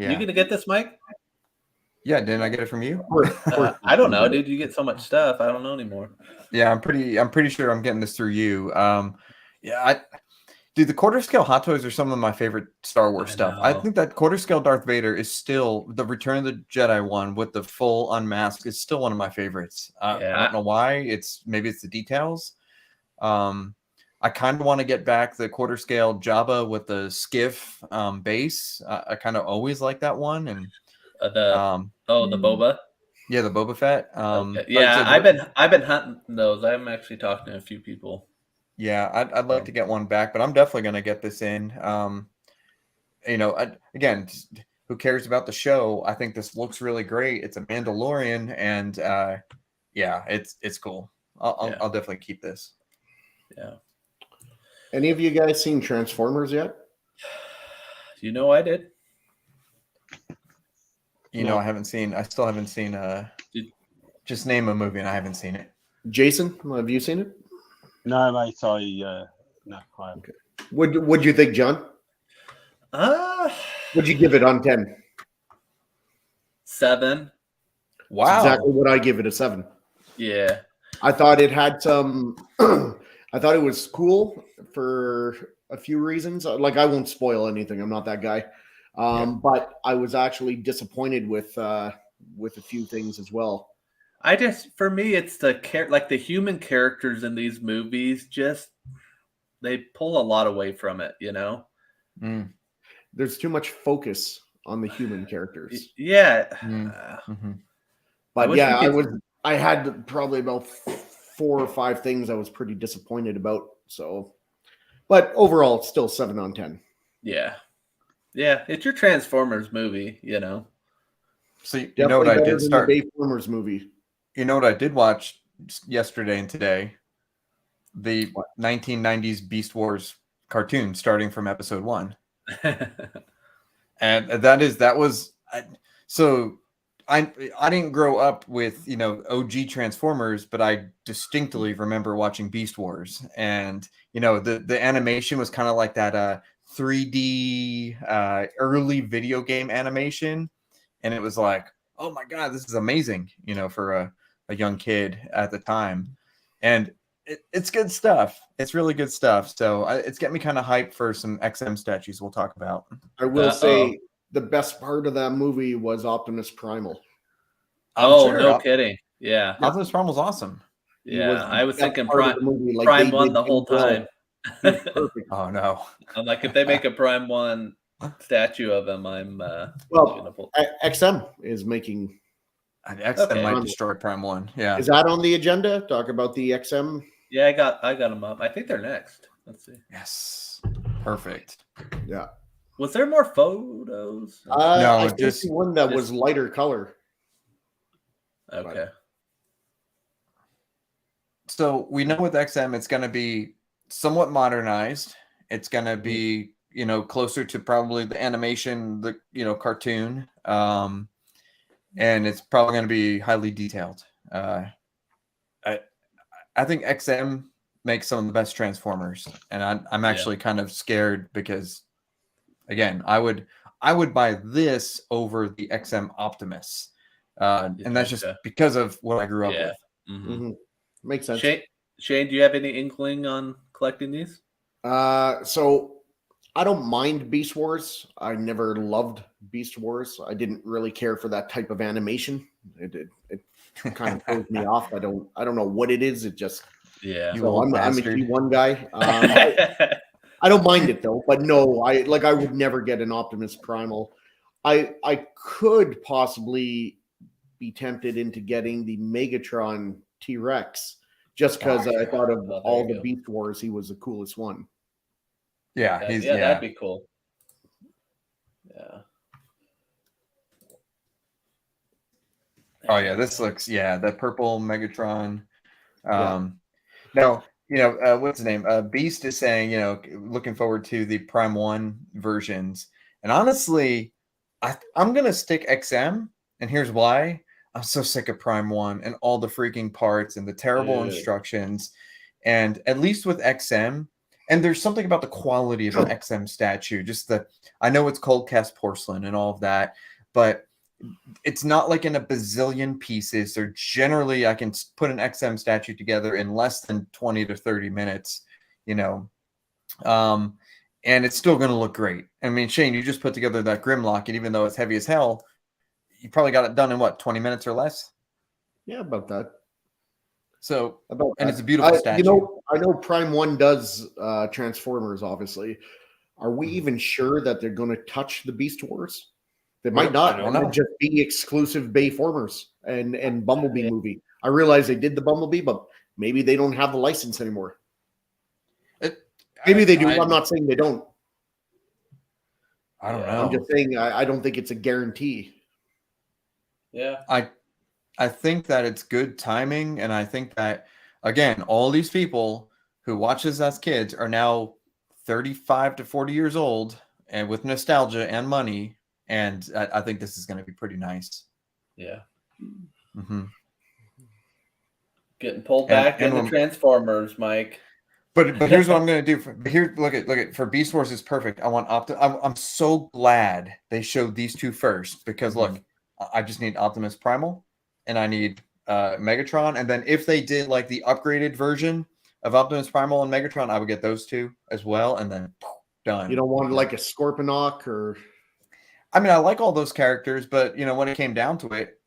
gonna get this, Mike? Yeah, didn't I get it from you? I don't know, dude. You get so much stuff. I don't know anymore. Yeah, I'm pretty sure I'm getting this through you. Dude, the quarter scale Hot Toys are some of my favorite Star Wars stuff. I think that quarter scale Darth Vader is still the Return of the Jedi one with the full unmask is still one of my favorites. I don't know why. Maybe it's the details. I kind of want to get back the quarter scale Jabba with the skiff base. I kind of always like that one. And the Boba. Yeah, the Boba Fett. Okay. Yeah, I've been hunting those. I'm actually talking to a few people. Yeah, I'd like to get one back, but I'm definitely going to get this in. Again, who cares about the show? I think this looks really great. It's a Mandalorian, and it's cool. I'll definitely keep this. Yeah. Any of you guys seen Transformers yet? I did. I still haven't seen. Just name a movie, and I haven't seen it. Jason, have you seen it? No, mate. No. I haven't. Okay. What'd you think, John? What'd you give it on 10? 7. Wow. That's exactly what I give it, a 7. Yeah. I thought it had some. I thought it was cool for a few reasons. Like, I won't spoil anything. I'm not that guy. But I was actually disappointed with a few things as well. For me, it's the human characters in these movies. They pull a lot away from it. There's too much focus on the human characters. Yeah. But yeah, I had probably about 4 or 5 things I was pretty disappointed about. So, but overall, it's still 7 on 10. Yeah. Yeah. It's your Transformers movie, So you Definitely know what I better did than start. the Bayformers movie. You know what I did watch yesterday and today? The 1990s Beast Wars cartoon, starting from episode 1. And I didn't grow up with OG Transformers, but I distinctly remember watching Beast Wars, and the animation was kind of like that 3D early video game animation, and it was like, oh my god, this is amazing, for a young kid at the time, and it's good stuff. It's really good stuff. So it's getting me kind of hyped for some XM statues we'll talk about. I will say the best part of that movie was Optimus Primal. No kidding. Yeah. Optimus Primal's awesome. Yeah. I was thinking movie. Like, Prime 1 the whole time. Perfect. Oh no. I'm like, if they make a Prime 1 statue of him, I'm XM is making. XM might destroy Prime 1. Yeah. Is that on the agenda? Talk about the XM. Yeah, I got them up. I think they're next. Let's see. Yes. Perfect. Yeah. Was there more photos? No, I just think one that was lighter color. Okay. So we know with XM, it's going to be somewhat modernized. It's going to be, closer to probably the animation, the cartoon, and it's probably going to be highly detailed. I think XM makes some of the best Transformers, and I'm actually kind of scared because, again, I would buy this over the XM Optimus, and that's just because of what I grew up with. Mm-hmm. Makes sense. Shane, do you have any inkling on collecting these? So I don't mind Beast Wars. I never loved Beast Wars. I didn't really care for that type of animation. It kind of throws me off. I don't know what it is. It just So I'm a G1 guy. I don't mind it though, but no, I would never get an Optimus Primal. I could possibly be tempted into getting the Megatron T-Rex just because I thought of all the Beast Wars, he was the coolest one. Yeah, that'd be cool. Yeah. Oh yeah, this looks that purple Megatron. Now, what's his name? Beast is saying, looking forward to the Prime 1 versions. And honestly, I'm gonna stick XM, and here's why. I'm so sick of Prime 1 and all the freaking parts and the terrible instructions. And at least with XM, and there's something about the quality of an XM statue, I know it's cold cast porcelain and all of that, but it's not like in a bazillion pieces. They're generally, I can put an XM statue together in less than 20 to 30 minutes, and it's still going to look great. I mean, Shane, you just put together that Grimlock, and even though it's heavy as hell, you probably got it done in 20 minutes or less? Yeah, about that. So, it's a beautiful statue. I know Prime 1 does Transformers, obviously. Are we even sure that they're going to touch the Beast Wars? They might not. It might just be exclusive Bayformers and Bumblebee movie. I realize they did the Bumblebee, but maybe they don't have the license anymore. Maybe they do. I'm not saying they don't. I don't know. I'm just saying I don't think it's a guarantee. Yeah. I think that it's good timing, and I think that, again, all these people who watch this as kids are now 35 to 40 years old and with nostalgia and money, and I think this is going to be pretty nice. Yeah. Mm-hmm. Getting pulled back And into Transformers, Mike. But here's what I'm gonna do. Look at for Beast Wars is perfect. I want I'm so glad they showed these two first because look, I just need Optimus Primal and I need Megatron, and then if they did like the upgraded version of Optimus Primal and Megatron, I would get those two as well, and then done. You don't want like a Scorponok or? I mean, I like all those characters, but you know, when it came down to it,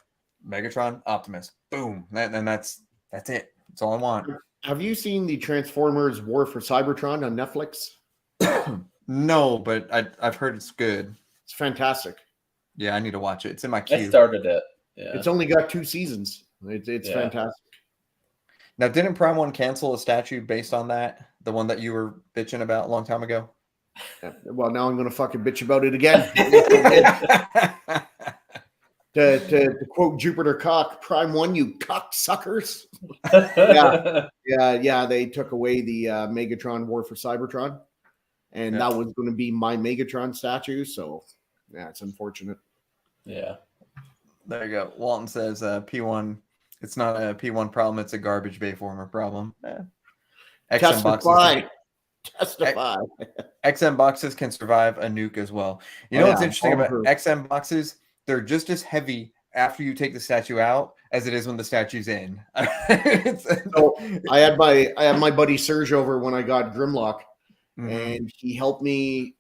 Megatron, Optimus, boom, and that's it. That's all I want. Have you seen the Transformers War for Cybertron on Netflix? No, but I've heard it's good. It's fantastic. Yeah, I need to watch it. It's in my queue. I started it. Yeah. It's only got 2 seasons. It's fantastic. Now, didn't Prime One cancel a statue based on that? The one that you were bitching about a long time ago? Yeah. Well, now I'm going to fucking bitch about it again. to quote Jupiter Cock, Prime One, you cocksuckers. Yeah. They took away the Megatron War for Cybertron, and that was going to be my Megatron statue. So, yeah, it's unfortunate. Yeah. There you go. Walton says P1. It's not a P1 problem. It's a garbage bay former problem. Testify. XM boxes can survive a nuke as well. You know what's interesting about XM boxes? They're just as heavy after you take the statue out as it is when the statue's in. So I had my buddy Serge over when I got Grimlock, and he helped me.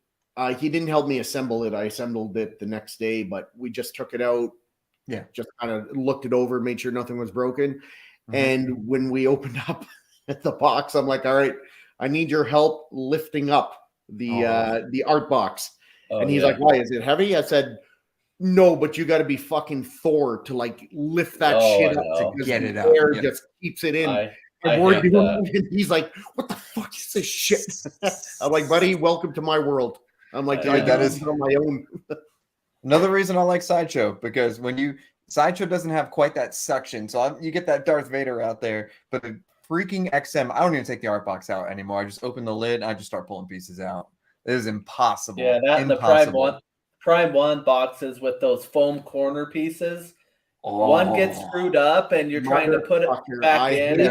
He didn't help me assemble it. I assembled it the next day, but we just took it out. Yeah, just kind of looked it over, made sure nothing was broken. And when we opened up the box, I'm like, all right, I need your help lifting up the art box. And he's like, why, is it heavy? I said, no, but you got to be fucking Thor to like lift that shit up to get it out. Air just keeps it in. And he's like, what the fuck is this shit? I'm like, buddy, welcome to my world. I'm like, I that is on my own. Another reason I like Sideshow, because when Sideshow doesn't have quite that suction, so you get that Darth Vader out there, but the freaking XM, I don't even take the art box out anymore. I just open the lid and I just start pulling pieces out. It is impossible. Yeah, that and the Prime One boxes with those foam corner pieces. One gets screwed up and you're trying to put it back in and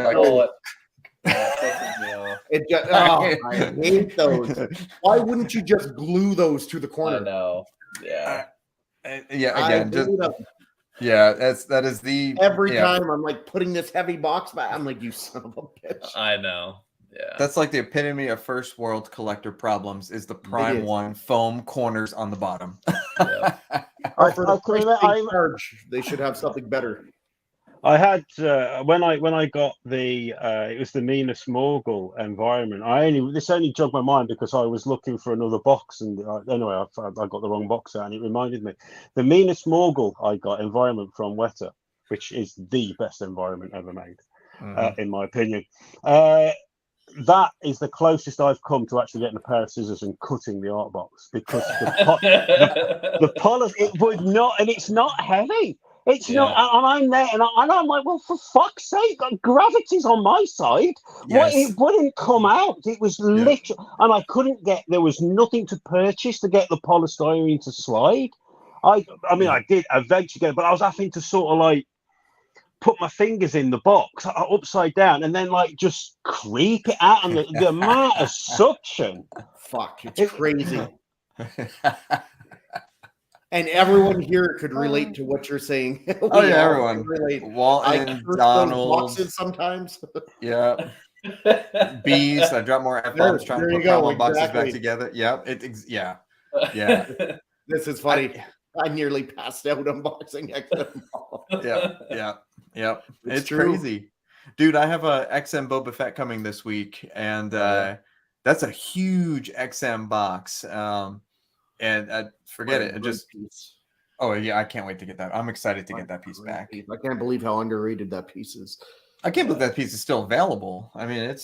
pisses me off. I hate those. Why wouldn't you just glue those to the corner? I know. Yeah. Again, that is the every time I'm like putting this heavy box back. I'm like, you son of a bitch. I know. Yeah. That's like the epitome of first world collector problems is the Prime One foam corners on the bottom. They should have something better. I had when I got the it was the Meanest Morgul environment. This only jogged my mind because I was looking for another box, and anyway, I got the wrong box out, and it reminded me the Meanest Morgul I got environment from Weta, which is the best environment ever made, in my opinion. That is the closest I've come to actually getting a pair of scissors and cutting the art box because the polish it would not, and it's not heavy. It's not, and I'm there, and I'm like, well, for fuck's sake, gravity's on my side. Yes. It wouldn't come out. It was literally, and I couldn't get. There was nothing to purchase to get the polystyrene to slide. I mean, I did eventually get it, but I was having to sort of like put my fingers in the box upside down, and then like just creep it out, and the amount of suction. Fuck, it's crazy. And everyone here could relate to what you're saying. Everyone. Relate. Walton, Donald. Boxes sometimes. Yeah. Bees. I drop more F-bombs trying to put problem boxes back together. Yep. Yeah. This is funny. I nearly passed out unboxing XM. Yeah. It's crazy. Dude, I have a XM Boba Fett coming this week, and that's a huge XM box. And forget it. I can't wait to get that. I'm excited to get that piece back. I can't believe how underrated that piece is. I can't believe that piece is still available. I mean,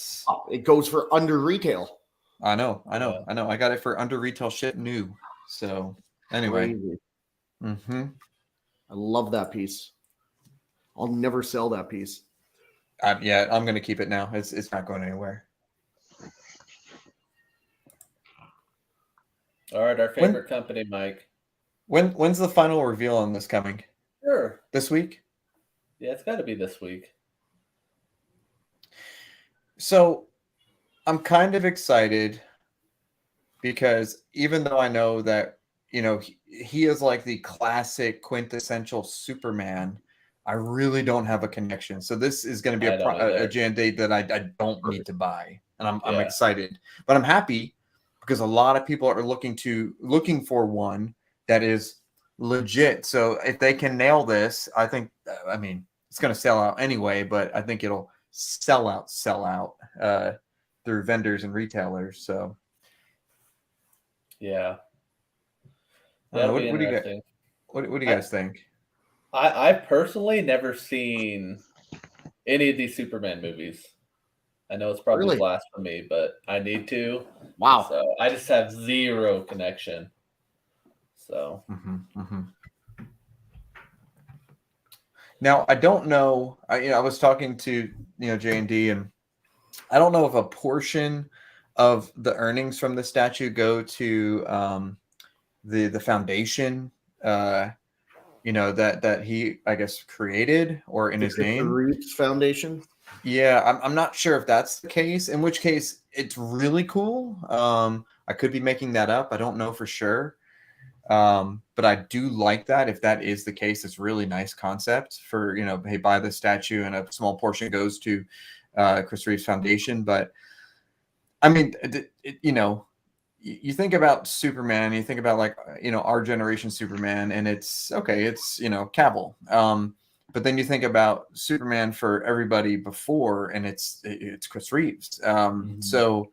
it goes for under retail. I know. I got it for under retail shit new. So anyway. I love that piece. I'll never sell that piece. I'm going to keep it now. It's not going anywhere. All right, our favorite company, Mike. When's the final reveal on this coming? Sure. This week? Yeah, it's got to be this week. So I'm kind of excited because even though I know that, he is like the classic quintessential Superman, I really don't have a connection. So this is going to be I don't a either. J&D that I don't need to buy. And I'm Yeah. excited. But I'm happy because a lot of people are looking for one that is legit. So if they can nail this, I think, I mean, it's going to sell out anyway, but I think it'll sell out through vendors and retailers. So Yeah. what, That'll be what do you got? interesting. What do you guys think? I've personally never seen any of these Superman movies. I know it's probably Really? blasphemy, but I need to. Wow. So I just have zero connection. So Now I don't know. I was talking to J&D, and I don't know if a portion of the earnings from the statue go to the foundation, that he, I guess, created or in his name. Reeves Foundation. Yeah, I'm not sure if that's the case. In which case, it's really cool. I could be making that up. I don't know for sure. But I do like that. If that is the case, it's really nice concept for, hey, buy the statue and a small portion goes to Chris Reeves Foundation. But I mean, you think about Superman, you think about our generation Superman, and it's okay. It's, Cavill. But then you think about Superman for everybody before, and it's Chris Reeves. So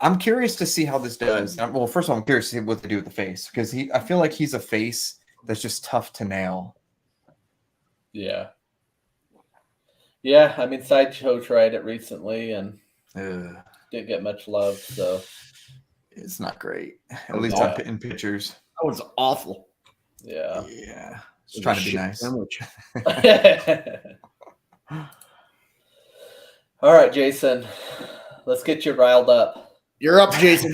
I'm curious to see how this does. Well, first of all, I'm curious to see what they do with the face, because I feel like he's a face that's just tough to nail. yeah. Yeah, I mean, Sideshow tried it recently and didn't get much love, so it's not great. At least in pictures. That was awful. Yeah. Yeah. Just trying to be nice. Sandwich. All right, Jason. Let's get you riled up. You're up, Jason.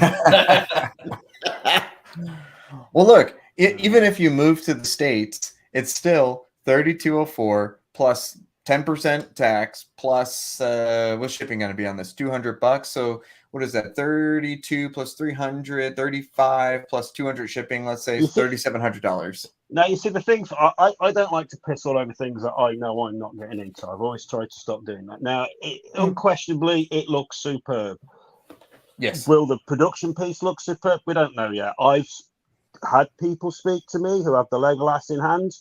Well, look, even if you move to the States, it's still $32.04 plus 10% tax plus what's shipping going to be on this? $200. So what is that? 32 plus 300, 35 plus 200 shipping. Let's say $3,700. Now, you see, the things I don't like to piss all over things that I know I'm not getting into. I've always tried to stop doing that. Now, unquestionably, it looks superb. Yes. Will the production piece look superb? We don't know yet. I've had people speak to me who have the Legolas in hand.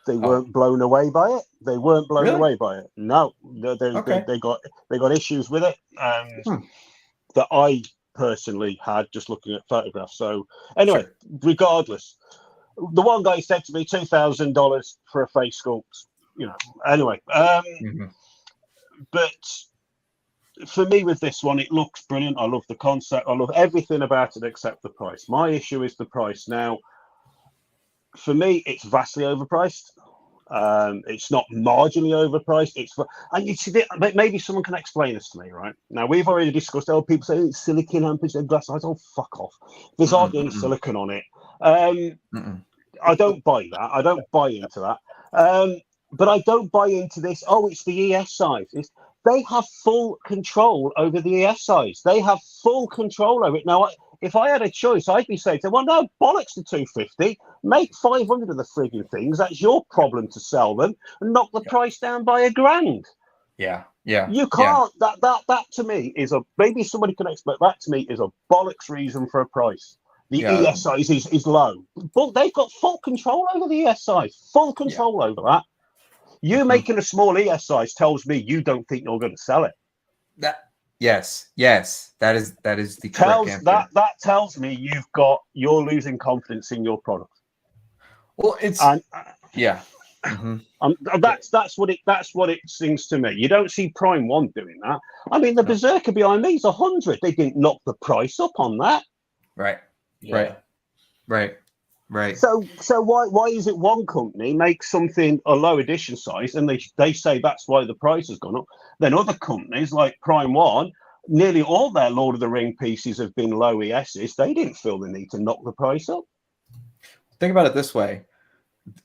They weren't blown away by it. They weren't blown away by it. No, they got issues with it that I personally had just looking at photographs. So anyway, regardless, the one guy said to me $2,000 for a face sculpt. Anyway, but for me with this one, it looks brilliant. I love the concept. I love everything about it except the price. My issue is the price. Now, for me, it's vastly overpriced. It's not marginally overpriced. And you see, maybe someone can explain this to me, right? Now, we've already discussed. People say it's silicon ampage and glass. Oh, fuck off! There's hardly any silicon on it. I don't buy that. I don't buy into that. But I don't buy into this. Oh, it's the ES size. They have full control over the ES size. They have full control over it. Now, if I had a choice, I'd be saying to them, well, no, bollocks to 250. Make 500 of the frigging things. That's your problem to sell them and knock the price down by $1,000. Yeah. You can't. That to me is maybe somebody can explain. That to me is a bollocks reason for a price. The ES size is low. But they've got full control over the ES size. Full control over that. You making a small ES size tells me you don't think you're going to sell it. Yes, that is the correct answer. That tells me you're losing confidence in your product. Well, it's that's what it sings to me. You don't see Prime One doing that. I mean, the Berserker behind me is 100. They didn't knock the price up on that. Right. So why is it one company makes something a low edition size and they say that's why the price has gone up? Then other companies like Prime One, nearly all their Lord of the Ring pieces have been low ESs. They didn't feel the need to knock the price up. Think about it this way: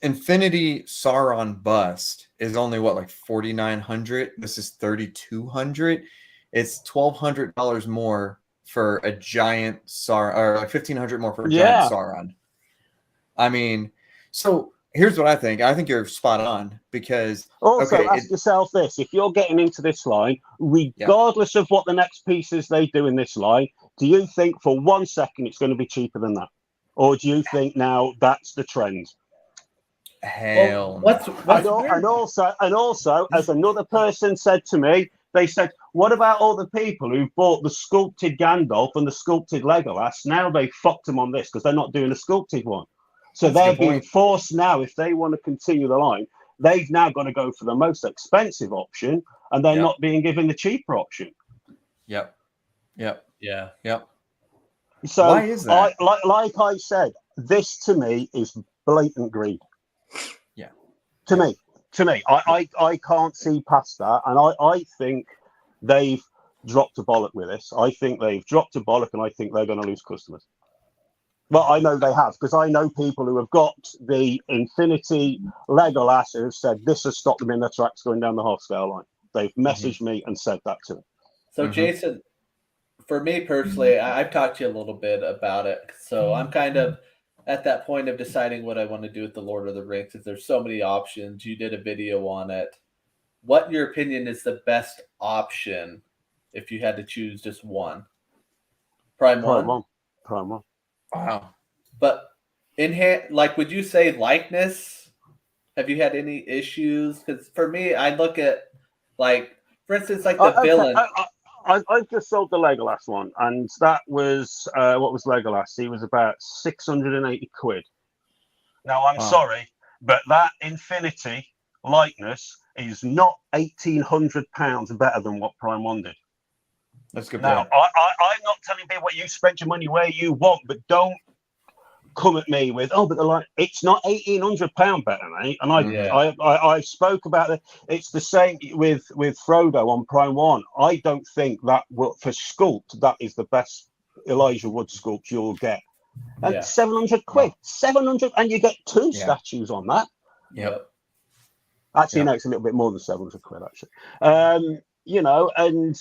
Infinity Sauron bust is only what, like 4,900. This is 3,200. It's $1,200 more for a giant Sauron, or like 1,500 more for a giant Sauron. I mean, so here's what I think. I think you're spot on because also ask yourself this: if you're getting into this line, regardless of what the next pieces they do in this line, do you think for 1 second it's going to be cheaper than that, or do you think now that's the trend? Hell, and also, as another person said to me, they said, "What about all the people who bought the sculpted Gandalf and the sculpted Legolas? Now they fucked them on this because they're not doing a sculpted one." So they're being forced now, if they want to continue the line, they've now got to go for the most expensive option, and they're not being given the cheaper option. Yep. So why is that? Like I said, this to me is blatant greed. Yeah. To me, I can't see past that, and I think they've dropped a bollock with this. I think they've dropped a bollock, and I think they're going to lose customers. Well, I know they have, because I know people who have got the Infinity Legolas who have said this has stopped them in their tracks going down the half-scale line. They've messaged me and said that to me. So, Jason, for me personally, I've talked to you a little bit about it. So I'm kind of at that point of deciding what I want to do with the Lord of the Rings, because there's so many options. You did a video on it. What, in your opinion, is the best option if you had to choose just one? Prime one. Wow. But in hand, like, would you say likeness? Have you had any issues? Because for me, I look at, like, for instance, like the villain. I've just sold the Legolas one, and that was what was Legolas? He was about 680 quid. Now I'm sorry, but that Infinity likeness is not £1,800 better than what Prime One did. That's good. Now, I'm not telling people what you spend your money where you want, but don't come at me with, but they're like, it's not £1,800 better, mate. And I spoke about it. It's the same with Frodo on Prime One. I don't think that for sculpt, that is the best Elijah Wood sculpt you'll get. And 700 quid, 700, and you get two statues on that. Yep. Actually, no, it's a little bit more than 700 quid, actually. You know, and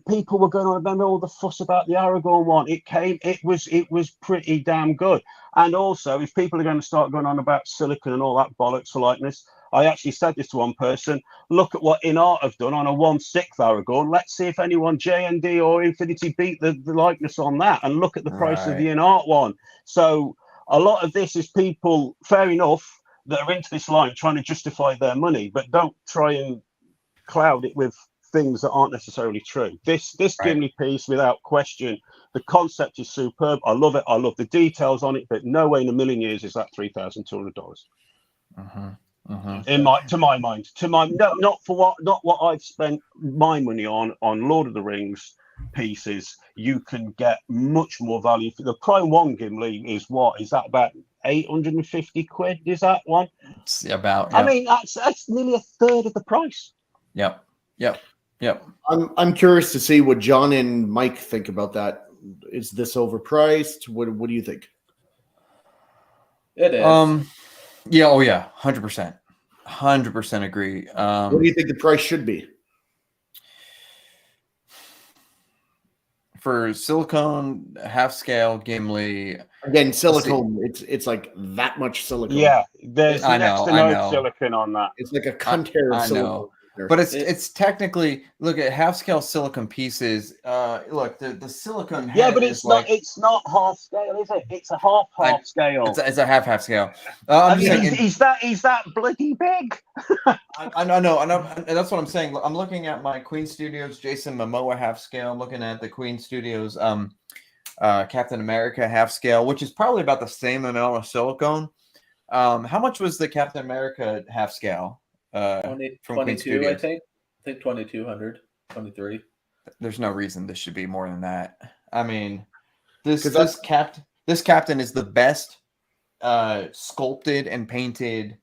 people were going to remember all the fuss about the Aragorn one. It was pretty damn good. And also, if people are going to start going on about silicon and all that bollocks for likeness, I actually said this to one person: look at what InArt have done on a 1/6 Aragorn. Let's see if anyone JND or Infinity beat the likeness on that, and look at the price of the InArt one. So a lot of this is people, fair enough, that are into this line trying to justify their money, but don't try and cloud it with things that aren't necessarily true. This Gimli piece, without question, the concept is superb. I love it. I love the details on it, but no way in a million years is that $3,200. To my mind, not what I've spent my money on Lord of the Rings pieces. You can get much more value for the Prime One Gimli. Is that about 850 quid? Is that one? It's about. I mean, that's nearly a third of the price. Yep. I'm curious to see what John and Mike think about that. Is this overpriced? What do you think? It is. 100% agree. What do you think the price should be? For silicone half scale Gimli, again, silicone. It's like that much silicone. Yeah, there's next to no silicone on that. It's like a container of silicone. But it's technically, look at half scale silicone pieces. Look, the silicone. Yeah, but it's not half scale, is it? It's a half scale. It's a half scale. Is that bloody big? I know, and that's what I'm saying. I'm looking at my Queen Studios Jason Momoa half scale. I'm looking at the Queen Studios Captain America half scale, which is probably about the same amount of silicone. How much was the Captain America half scale? 22, I think 2,200, 23. There's no reason this should be more than that. I mean, this captain is the best sculpted and painted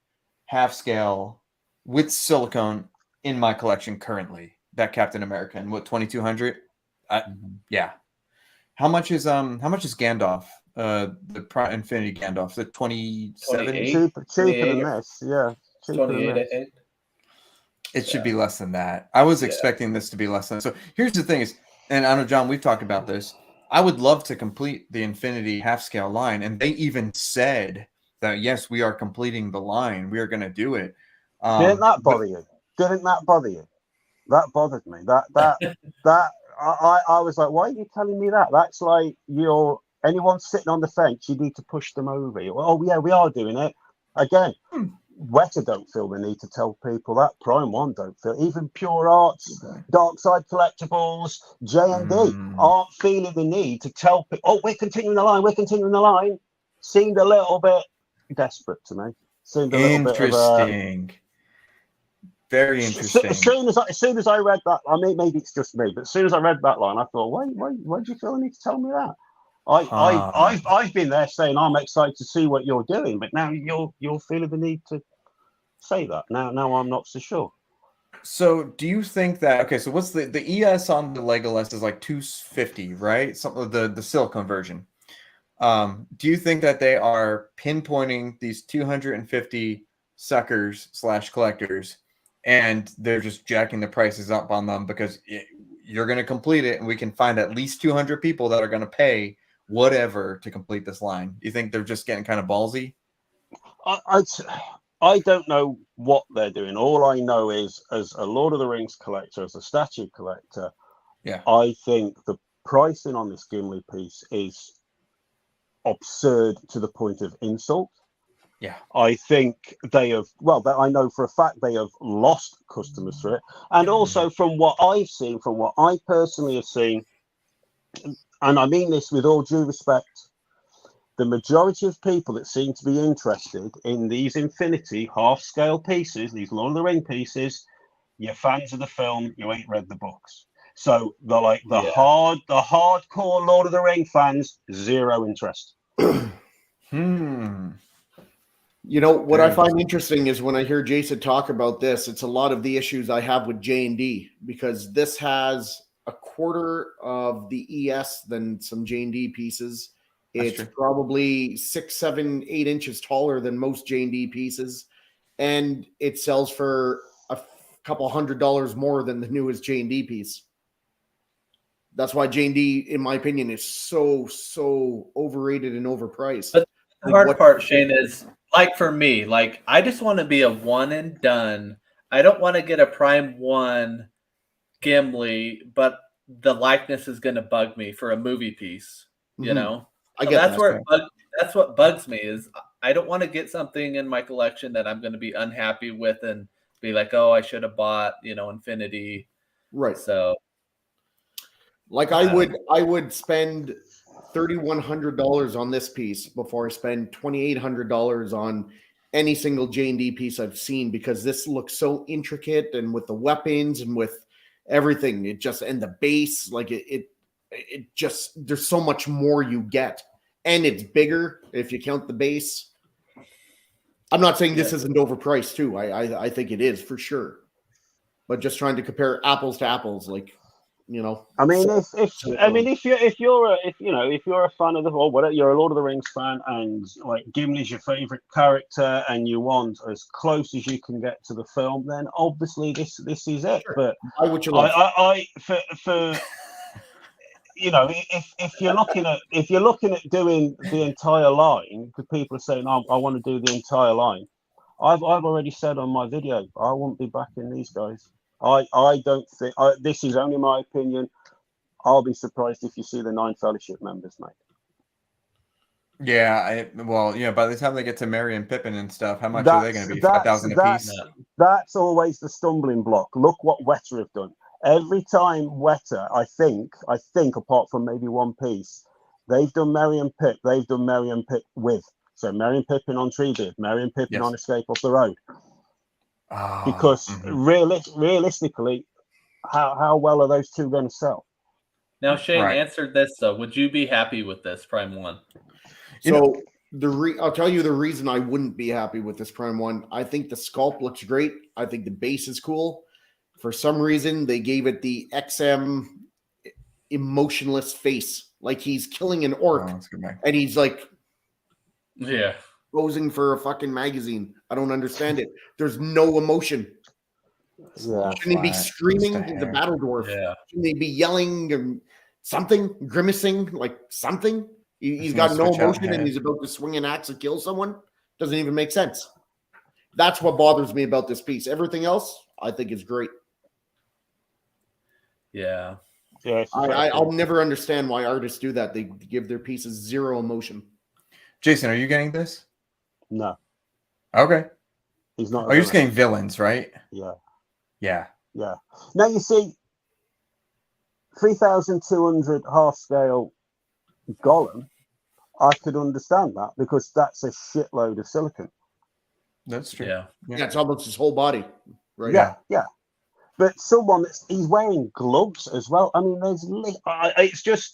half scale with silicone in my collection currently. That Captain America, and what, 2,200? Yeah. How much is Gandalf? The Infinity Gandalf, the 27. Cheaper than this, yeah. 28, I think. It should be less than that. I was expecting this to be less than. So here's the thing is, and I know, John, we've talked about this. I would love to complete the Infinity half scale line. And they even said that, yes, we are completing the line. We are going to do it. Didn't that bother you? Didn't that bother you? That bothered me. I was like, why are you telling me that? That's like anyone sitting on the fence, you need to push them over. Oh yeah, we are doing it. Again, Weta don't feel the need to tell people that. Prime One don't feel. Even Pure Arts, Dark Side Collectibles, J&D aren't feeling the need to tell people, oh, we're continuing the line, we're continuing the line. Seemed a little bit desperate to me. Seemed a little bit of very interesting. As soon as I read that, I mean, maybe it's just me, but as soon as I read that line, I thought, why do you feel the need to tell me that? I've been there saying I'm excited to see what you're doing, but now you're feeling the need to say that. Now I'm not so sure. So do you think that, okay, so what's the ES on the Legolas is like 250, right? Something of the silicone version. Do you think that they are pinpointing these 250 suckers / collectors and they're just jacking the prices up on them because you're going to complete it and we can find at least 200 people that are going to pay whatever to complete this line? You think they're just getting kind of ballsy? I don't know what they're doing. All I know is, as a Lord of the Rings collector, as a statue collector, I think the pricing on this Gimli piece is absurd to the point of insult. Yeah, I think they have. Well, I know for a fact they have lost customers for it, and also from what I've seen, from what I personally have seen, and I mean this with all due respect, the majority of people that seem to be interested in these Infinity half-scale pieces, these Lord of the Ring pieces, you're fans of the film, you ain't read the books. So they're like the hardcore Lord of the Ring fans, zero interest. You know what I find interesting is when I hear Jason talk about this, it's a lot of the issues I have with J&D, because this has a quarter of the ES than some J&D pieces. It's probably 6, 7, 8 inches taller than most J&D pieces, and it sells for a couple $100 more than the newest J&D piece. That's why J&D, in my opinion, is so overrated and overpriced. But the hard part, Shane, is like for me, like I just want to be a one and done. I don't want to get a Prime 1 Gimli, but the likeness is going to bug me for a movie piece, you know? I get that's where that's what bugs me is I don't want to get something in my collection that I'm going to be unhappy with and be like, oh, I should have bought, Infinity. Right. So like I would spend $3,100 on this piece before I spend $2,800 on any single J&D piece I've seen, because this looks so intricate, and with the weapons and with everything, and the base, like it just, there's so much more you get, and it's bigger if you count the base. I'm not saying this isn't overpriced too. I think it is for sure, but just trying to compare apples to apples, like, I mean, if you're a fan of whatever, you're a Lord of the Rings fan, and like Gimli's your favorite character, and you want as close as you can get to the film, then obviously this is it. Sure. But if you're looking at doing the entire line, because people are saying, I want to do the entire line. I've already said on my video, I won't be backing these guys. I don't think, this is only my opinion, I'll be surprised if you see the 9 Fellowship members, mate. Yeah, by the time they get to Merry and Pippin and stuff, how much are they going to be? 5,000 a piece? That's always the stumbling block. Look what Weta have done. Every time Weta, I think, apart from maybe one piece, they've done Merry and Pip, they've done Merry and Pip with. So Merry and Pippin on Treebeard, Merry and Pippin on Escape Off the Road. Because realistically, how well are those two going to sell? Now, Shane answered this though. Would you be happy with this Prime 1? So I'll tell you the reason I wouldn't be happy with this Prime 1. I think the sculpt looks great. I think the base is cool. For some reason, they gave it the XM emotionless face, like he's killing an orc, and he's like, posing for a fucking magazine. I don't understand it. There's no emotion. Yeah. Shouldn't he be Flat, screaming just a the hair. battle dwarf? Yeah. Shouldn't he be yelling and something, grimacing like something? He's gonna got no switch out emotion and head. he's about to swing an axe and kill someone. Doesn't even make sense. That's what bothers me about this piece. Everything else, I think, is great. Yeah. Yeah. I'll never understand why artists do that. They give their pieces zero emotion. Jason, are you getting this? No, Okay. he's not. Oh, you're just getting villains, right? Yeah. Yeah. Yeah. Now you see, 3,200 half scale golem. I could understand that because that's a shitload of silicon. That's true. Yeah. Yeah, it's almost his whole body, right? Yeah. But someone he's wearing gloves as well. I mean, it's just,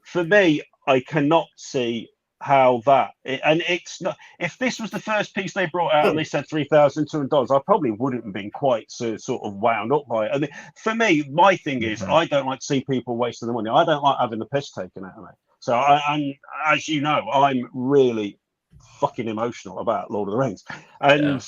for me, I cannot see how and it's not. If this was the first piece they brought out and they said $3,200, I probably wouldn't have been quite so sort of wound up by it. I mean, for me, my thing is, I don't like to see people wasting the money. I don't like having the piss taken out of me. So and as you know, I'm really fucking emotional about Lord of the Rings, and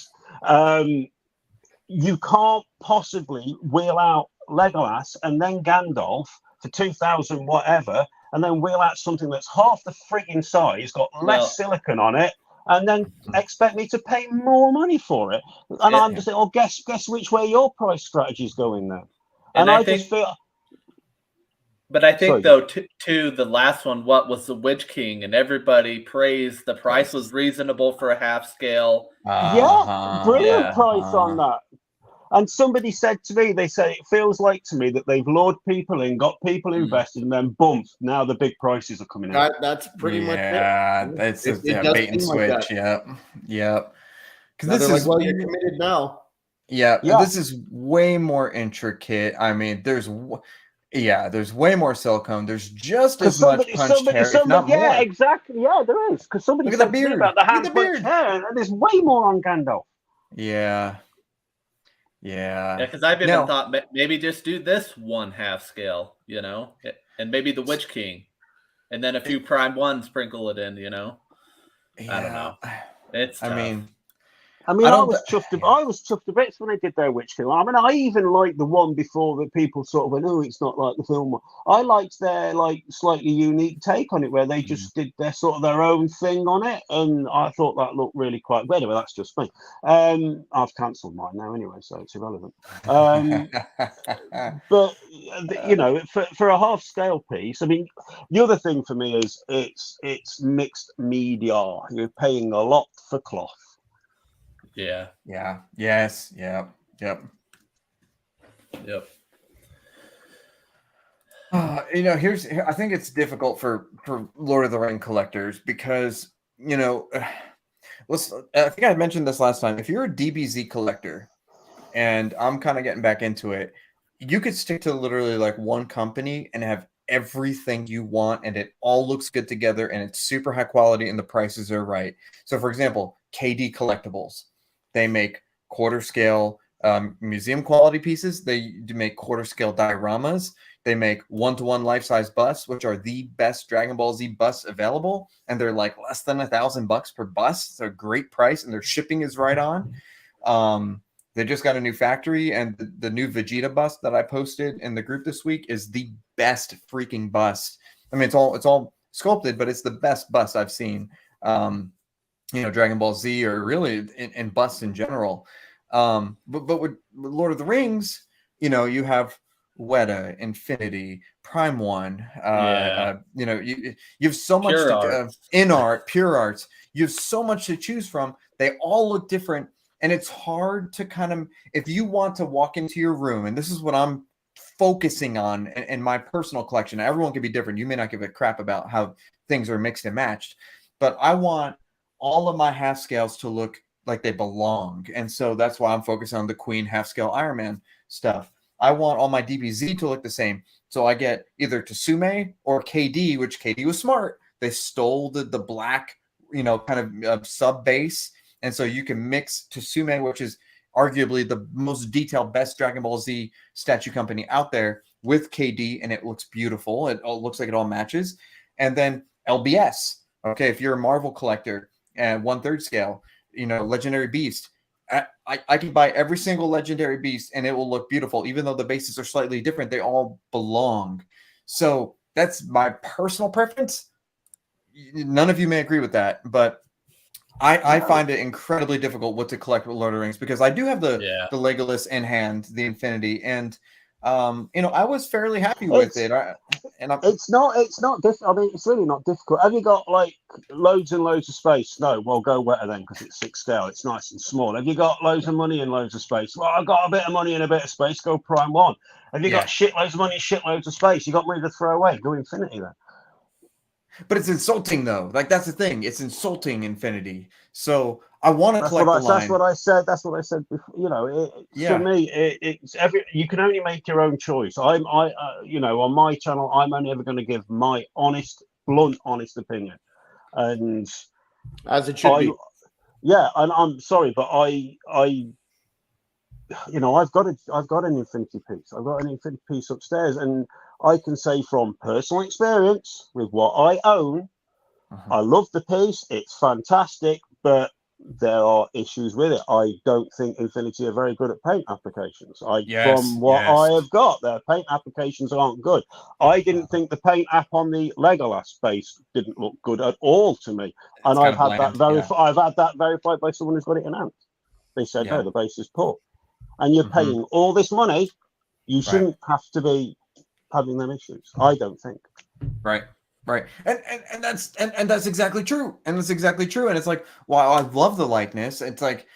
you can't possibly wheel out Legolas and then Gandalf for 2,000 whatever, and then wheel out something that's half the frigging size, got less silicon on it, and then expect me to pay more money for it. And I'm just saying, guess which way your price strategy is going then. And I just feel. But I think though, to the last one, what was the Witch King, and everybody praised the price was reasonable for a half scale. Yeah, brilliant price on that. And somebody said to me, they say it feels like to me that they've lured people in, got people invested, and then boom, now the big prices are coming in. That's pretty much it. Yeah, that's a bait and switch. Yep. Because this is like, well, you're committed now. Yeah, this is way more intricate. I mean, there's way more silicone. There's just as much punched hair, if not more. Yeah, exactly. Yeah, there is. Because somebody said to me about the hand punched hair, and there's way more on Gandalf. Yeah. Because I've even thought maybe just do this one half scale, and maybe the Witch King, and then a few prime ones, sprinkle it in, I don't know. It's tough. I was chuffed a bit when they did their Witch King. I mean, I even liked the one before that people sort of went, "Oh, it's not like the film." I liked their slightly unique take on it, where they just did their own thing on it, and I thought that looked really quite. But anyway, that's just me. I've cancelled mine now anyway, so it's irrelevant. But for a half scale piece, I mean, the other thing for me is it's mixed media. You're paying a lot for cloth. Yeah. Yes. Yep. I think it's difficult for Lord of the Ring collectors because I think I mentioned this last time. If you're a DBZ collector, and I'm kind of getting back into it, you could stick to literally like one company and have everything you want, and it all looks good together, and it's super high quality, and the prices are right. So, for example, KD Collectibles. They make quarter scale museum quality pieces. They make quarter scale dioramas. They make one-to-one life-size busts, which are the best Dragon Ball Z busts available. And they're like less than $1,000 per bust. So great price, and their shipping is right on. They just got a new factory, and the new Vegeta bust that I posted in the group this week is the best freaking bust. I mean, it's all sculpted, but it's the best bust I've seen. Dragon Ball Z, or really in busts in general. But with Lord of the Rings, you have Weta, Infinity, Prime One. You have so much in art, pure arts. You have so much to choose from. They all look different, and it's hard to kind of, if you want to walk into your room, and this is what I'm focusing on in my personal collection. Everyone can be different. You may not give a crap about how things are mixed and matched, but I want all of my half scales to look like they belong. And so that's why I'm focusing on the Queen half scale Iron Man stuff. I want all my DBZ to look the same. So I get either Tsume or KD, which KD was smart. They stole the black, kind of sub base. And so you can mix Tsume, which is arguably the most detailed, best Dragon Ball Z statue company out there, with KD, and it looks beautiful. It all looks like it all matches. And then LBS. Okay, if you're a Marvel collector, and 1/3 scale, Legendary Beast, I can buy every single legendary beast and it will look beautiful, even though the bases are slightly different. They all belong. So that's my personal preference. None of you may agree with that, but I find it incredibly difficult to collect with Lord of the Rings because I do have the Legolas in hand, the Infinity, and I was fairly happy with it. It's not I mean, it's really not difficult. Have you got like loads and loads of space? No, well, go wetter then because it's 6 scale. It's nice and small. Have you got loads of money and loads of space? Well, I've got a bit of money and a bit of space. Go Prime 1. Have you got shitloads of money, shitloads of space? You got money to throw away. Go Infinity then. But it's insulting though. Like that's the thing. It's insulting Infinity. So I want to collect the line. That's what I said. That's what I said before. For me, it's you can only make your own choice. On my channel, I'm only ever going to give my blunt, honest opinion, and as it should be. Yeah, and I'm sorry, but I've got an Infinity piece. I've got an Infinity piece upstairs, and I can say from personal experience with what I own, I love the piece. It's fantastic, but there are issues with it. I don't think Infinity are very good at paint applications. From what I have got, their paint applications aren't good. I didn't think the paint app on the Legolas base didn't look good at all to me, and I've had that verified by someone who's got it in hand. They said no, the base is poor, and you're paying all this money. You shouldn't have to be having them issues. I don't think. Right. And that's exactly true. And it's exactly true. And it's like, wow, I love the likeness. It's like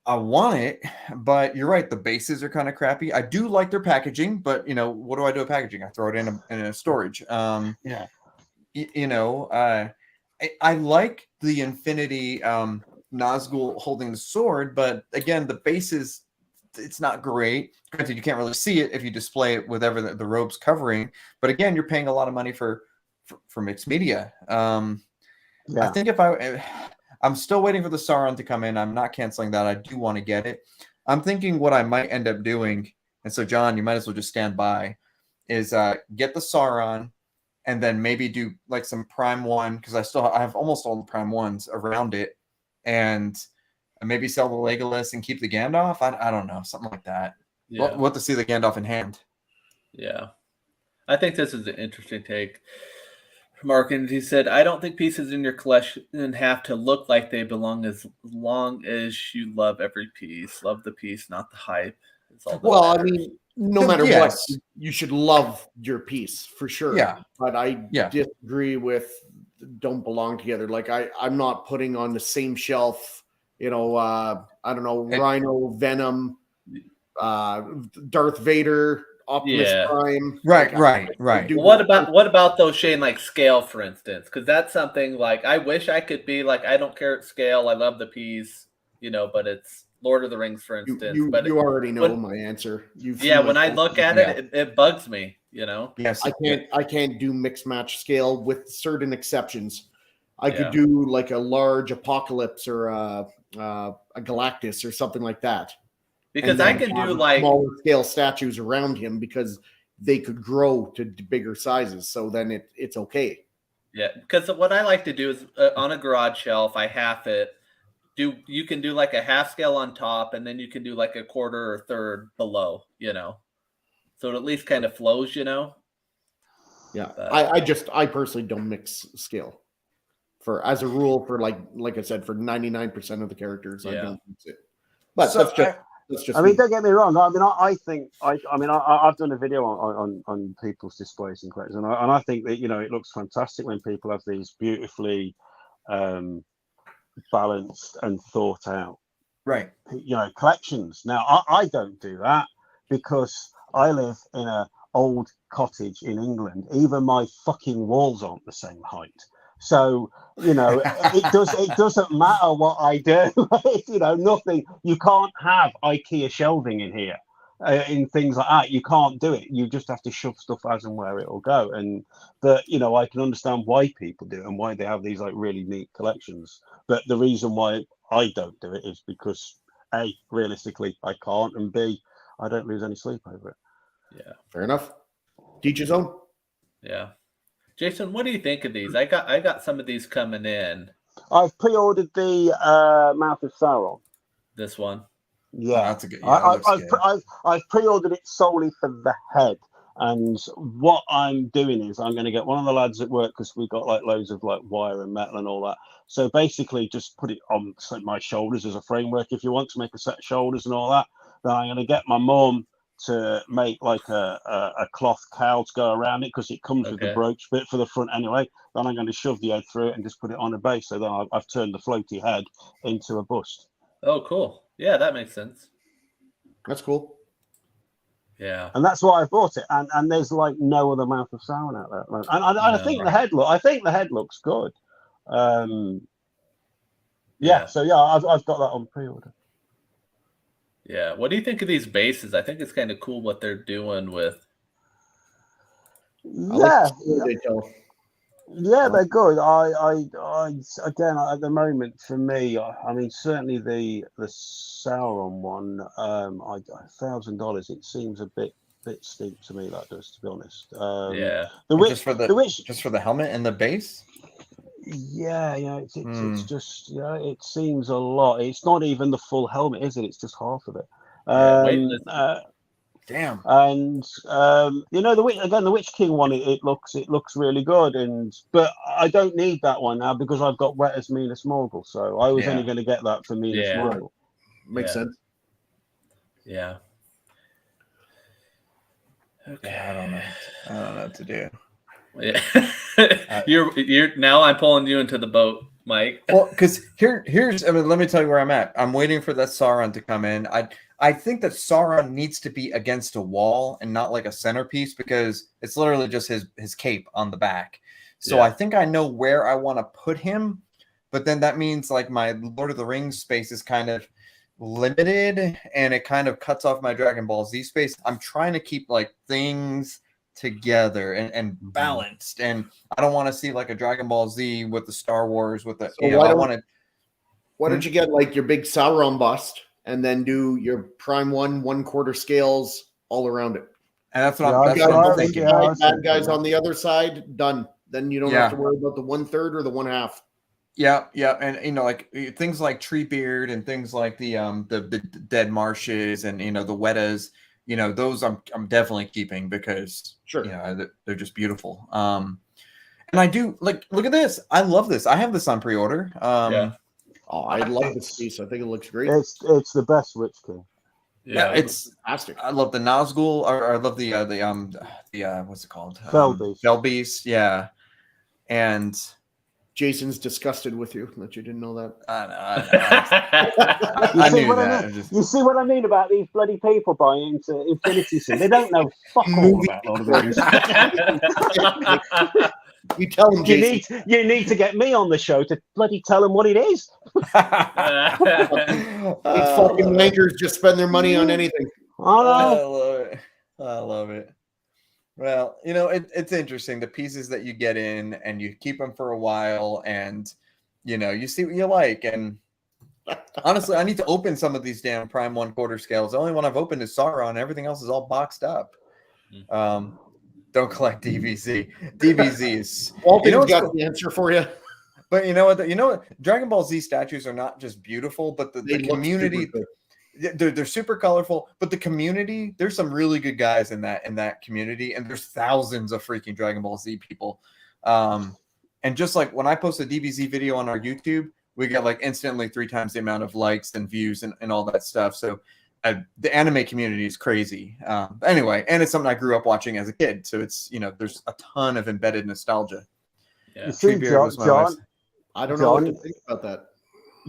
I want it, but you're right. The bases are kind of crappy. I do like their packaging, but what do I do with packaging? I throw it in a storage. I like the Infinity Nazgul holding the sword, but again, the bases, it's not great. Granted, you can't really see it if you display it with whatever the robe's covering. But again, you're paying a lot of money for mixed media. I think I'm still waiting for the Sauron to come in. I'm not canceling that. I do want to get it. I'm thinking what I might end up doing, and so John, you might as well just stand by, is get the Sauron and then maybe do like some Prime 1 because I have almost all the Prime 1s around it, and maybe sell the Legolas and keep the Gandalf. I don't know, something like that. We'll have to see the Gandalf in hand. Yeah. I think this is an interesting take. Mark, and he said, I don't think pieces in your collection have to look like they belong as long as you love every piece. Love the piece, not the hype. I mean, no matter what, you should love your piece for sure. Yeah. But I disagree with don't belong together. Like I'm not putting on the same shelf, I don't know, Rhino, Venom, Darth Vader, Optimus Prime. Right. What about those, Shane, like scale, for instance? Because that's something like I wish I could be like, I don't care at scale. I love the piece, but it's Lord of the Rings, for instance. You already know my answer. When I look at it bugs me, Yes. I can't do mix match scale with certain exceptions. I could do like a large Apocalypse or a Galactus or something like that. Because I can do like smaller scale statues around him because they could grow to bigger sizes. So then it's okay. Yeah, because what I like to do is on a garage shelf, I half it. You can do like a half scale on top, and then you can do like a quarter or third below. So it at least kind of flows. Yeah, but I personally don't mix scale. As a rule, for like I said, for 99% of the characters, I don't mix it. But that's just. I mean, don't get me wrong. I mean, I think I've done a video on people's displays and collectors, and I think that it looks fantastic when people have these beautifully balanced and thought out, collections. Now, I don't do that because I live in an old cottage in England. Even my fucking walls aren't the same height. So, it doesn't matter what I do. Nothing. You can't have IKEA shelving in here, in things like that. You can't do it. You just have to shove stuff as and where it'll go. But I can understand why people do it and why they have these like really neat collections. But the reason why I don't do it is because A, realistically, I can't, and B, I don't lose any sleep over it. Yeah, fair enough. Teach his own. Yeah. Jason, what do you think of these? I got some of these coming in. I've pre-ordered the Mouth of Sauron. This one. Yeah, that's a good. Yeah, that looks good. I've pre-ordered it solely for the head. And what I'm doing is I'm going to get one of the lads at work, because we've got like loads of like wire and metal and all that. So basically just put it on my shoulders as a framework. If you want to make a set of shoulders and all that, then I'm going to get my mum to make like a cloth cowl to go around it, because it comes with the brooch bit for the front anyway. Then I'm going to shove the head through it and just put it on a base. So then I've turned the floaty head into a bust. Oh, cool. Yeah, that makes sense. That's cool. Yeah, and that's why I bought it. And there's like no other mouth of Sauron out there. And I think the head looks good. Yeah. So yeah, I've got that on pre-order. Yeah. What do you think of these bases? I think it's kind of cool what they're doing with. Yeah, they're good. I again, at the moment, for me, I mean, certainly the Sauron one, $1,000. It seems a bit steep to me. That does, to be honest. Yeah. Just for the helmet and the base. Yeah, it's just it seems a lot. It's not even the full helmet, is it? It's just half of it. Damn. And the Witch King one, it looks really good, but I don't need that one now because I've got Wetter's Mina Smorgul, so I was only going to get that for Mina Smorgul. Makes sense. Yeah. Okay. I don't know what to do. Yeah. You're now I'm pulling you into the boat, Mike. Well, because here's let me tell you where I'm at. I'm waiting for that Sauron to come in. I think that Sauron needs to be against a wall and not like a centerpiece, because it's literally just his cape on the back. So I think I know where I want to put him, but then that means like my Lord of the Rings space is kind of limited, and it kind of cuts off my Dragon Ball Z space. I'm trying to keep like things together and balanced, and I don't want to see like a Dragon Ball Z with the Star Wars with the. So why don't you get like your big Sauron bust and then do your prime 1/4 scales all around it? And that's what I'm thinking. Bad guys on the other side, done. Then you don't have to worry about the 1/3 or the 1/2. Yeah, and like things like Treebeard and things like the Dead Marshes and the Wettas, those I'm definitely keeping because they're just beautiful. And I do like, look at this. I love this. I have this on pre-order. Oh, I love this piece. I think it looks great. It's the best Witch King. Yeah, it's fantastic. I love the Nazgul, or I love the what's it called? Felbeast. Yeah, and Jason's disgusted with you that you didn't know that. I knew that. You see what I mean about these bloody people buying into Infinity Sin? They don't know fuck all about Lord of the Rings. You tell them, Jason. You need to get me on the show to bloody tell them what it is. These fucking wankers just spend their money on anything. I love it. Well, it's interesting, the pieces that you get in and you keep them for a while, and you see what you like. And honestly, I need to open some of these damn prime 1/4 scales. The only one I've opened is Sauron. Everything else is all boxed up. Don't collect DBZ. DBZ is Walton's got the answer for you. But you know what? Dragon Ball Z statues are not just beautiful, but the community. They're super colorful, but the community, there's some really good guys in that community, and there's thousands of freaking Dragon Ball Z people. And just like when I post a DBZ video on our YouTube, we get like instantly 3 times the amount of likes and views and all that stuff. So the anime community is crazy. Anyway, and it's something I grew up watching as a kid. So it's, there's a ton of embedded nostalgia. Yeah. You see, John, I don't know what to think about that.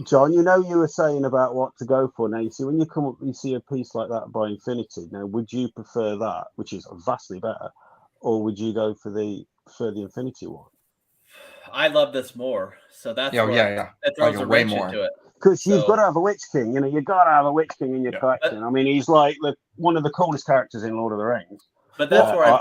John, you were saying about what to go for. Now, you see, when you come up, you see a piece like that by Infinity. Now, would you prefer that, which is vastly better, or would you go for the Infinity one? I love this more, so that's it throws a wrench into it. Because you've got to have a Witch King. You've got to have a Witch King in your collection. I mean, he's like one of the coolest characters in Lord of the Rings. But that's where I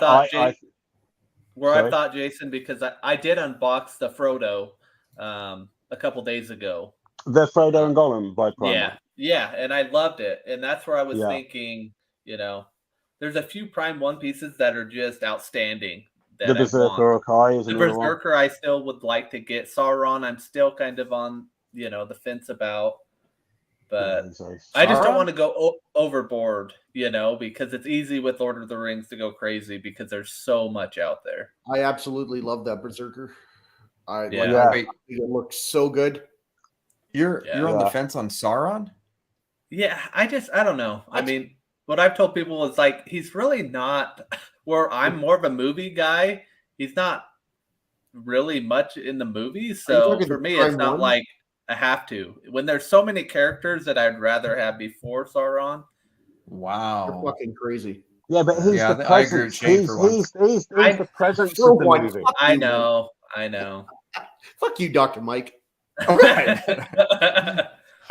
thought, Jason, because I did unbox the Frodo a couple days ago. The Frodo and Gollum by Prime. Yeah, and I loved it. And that's where I was thinking, there's a few Prime 1 pieces that are just outstanding. The Berserker Okai is another one. The Berserker I still would like to get. Sauron, I'm still kind of on, the fence about. But So I just don't Sauron? want to go overboard, because it's easy with Lord of the Rings to go crazy because there's so much out there. I absolutely love that Berserker. I Yeah. Wait, think it looks so good. you're on the Yeah. fence on Sauron? Yeah, I don't know. I mean, what I've told people is like he's really not where I'm more of a movie guy. He's not really much in the movies. Are you So talking for me, Prime it's not One? like I have to. When there's so many characters that I'd rather have before Sauron. You're Wow. fucking crazy. Yeah, but he's Yeah, the I agree with presence. Shane He's for once. the presence For of the one, movie. fuck I you, Mike. know. I know. Fuck you, Dr. Mike. All right.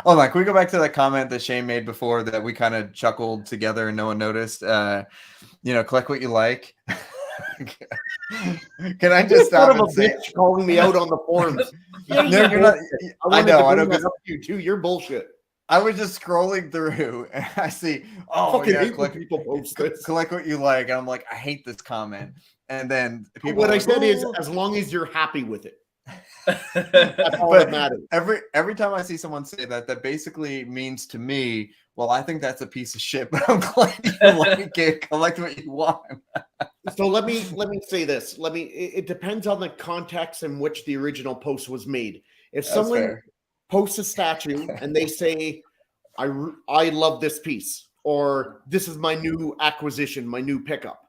Hold on, can we go back to that comment that Shane made before that we kind of chuckled together and no one noticed? Collect what you like. Can I just Son stop of a and say, bitch calling me out on the forums. Yeah, No, you're not. I wanted know, to I bring know, that up to you too. You're bullshit. I was just scrolling through and I see, I fucking hate when collect, people post this. collect what you like. And I'm like, I hate this comment. And then people What are I like, said is, "Oh." as long as you're happy with it, that's all that matters. Every time I see someone say that, that basically means to me, well, I think that's a piece of shit, but I'm glad you like it. Collect what you want. So let me say this. It depends on the context in which the original post was made. If That's someone fair. posts a statue and they say, I love this piece, or this is my new acquisition, my new pickup,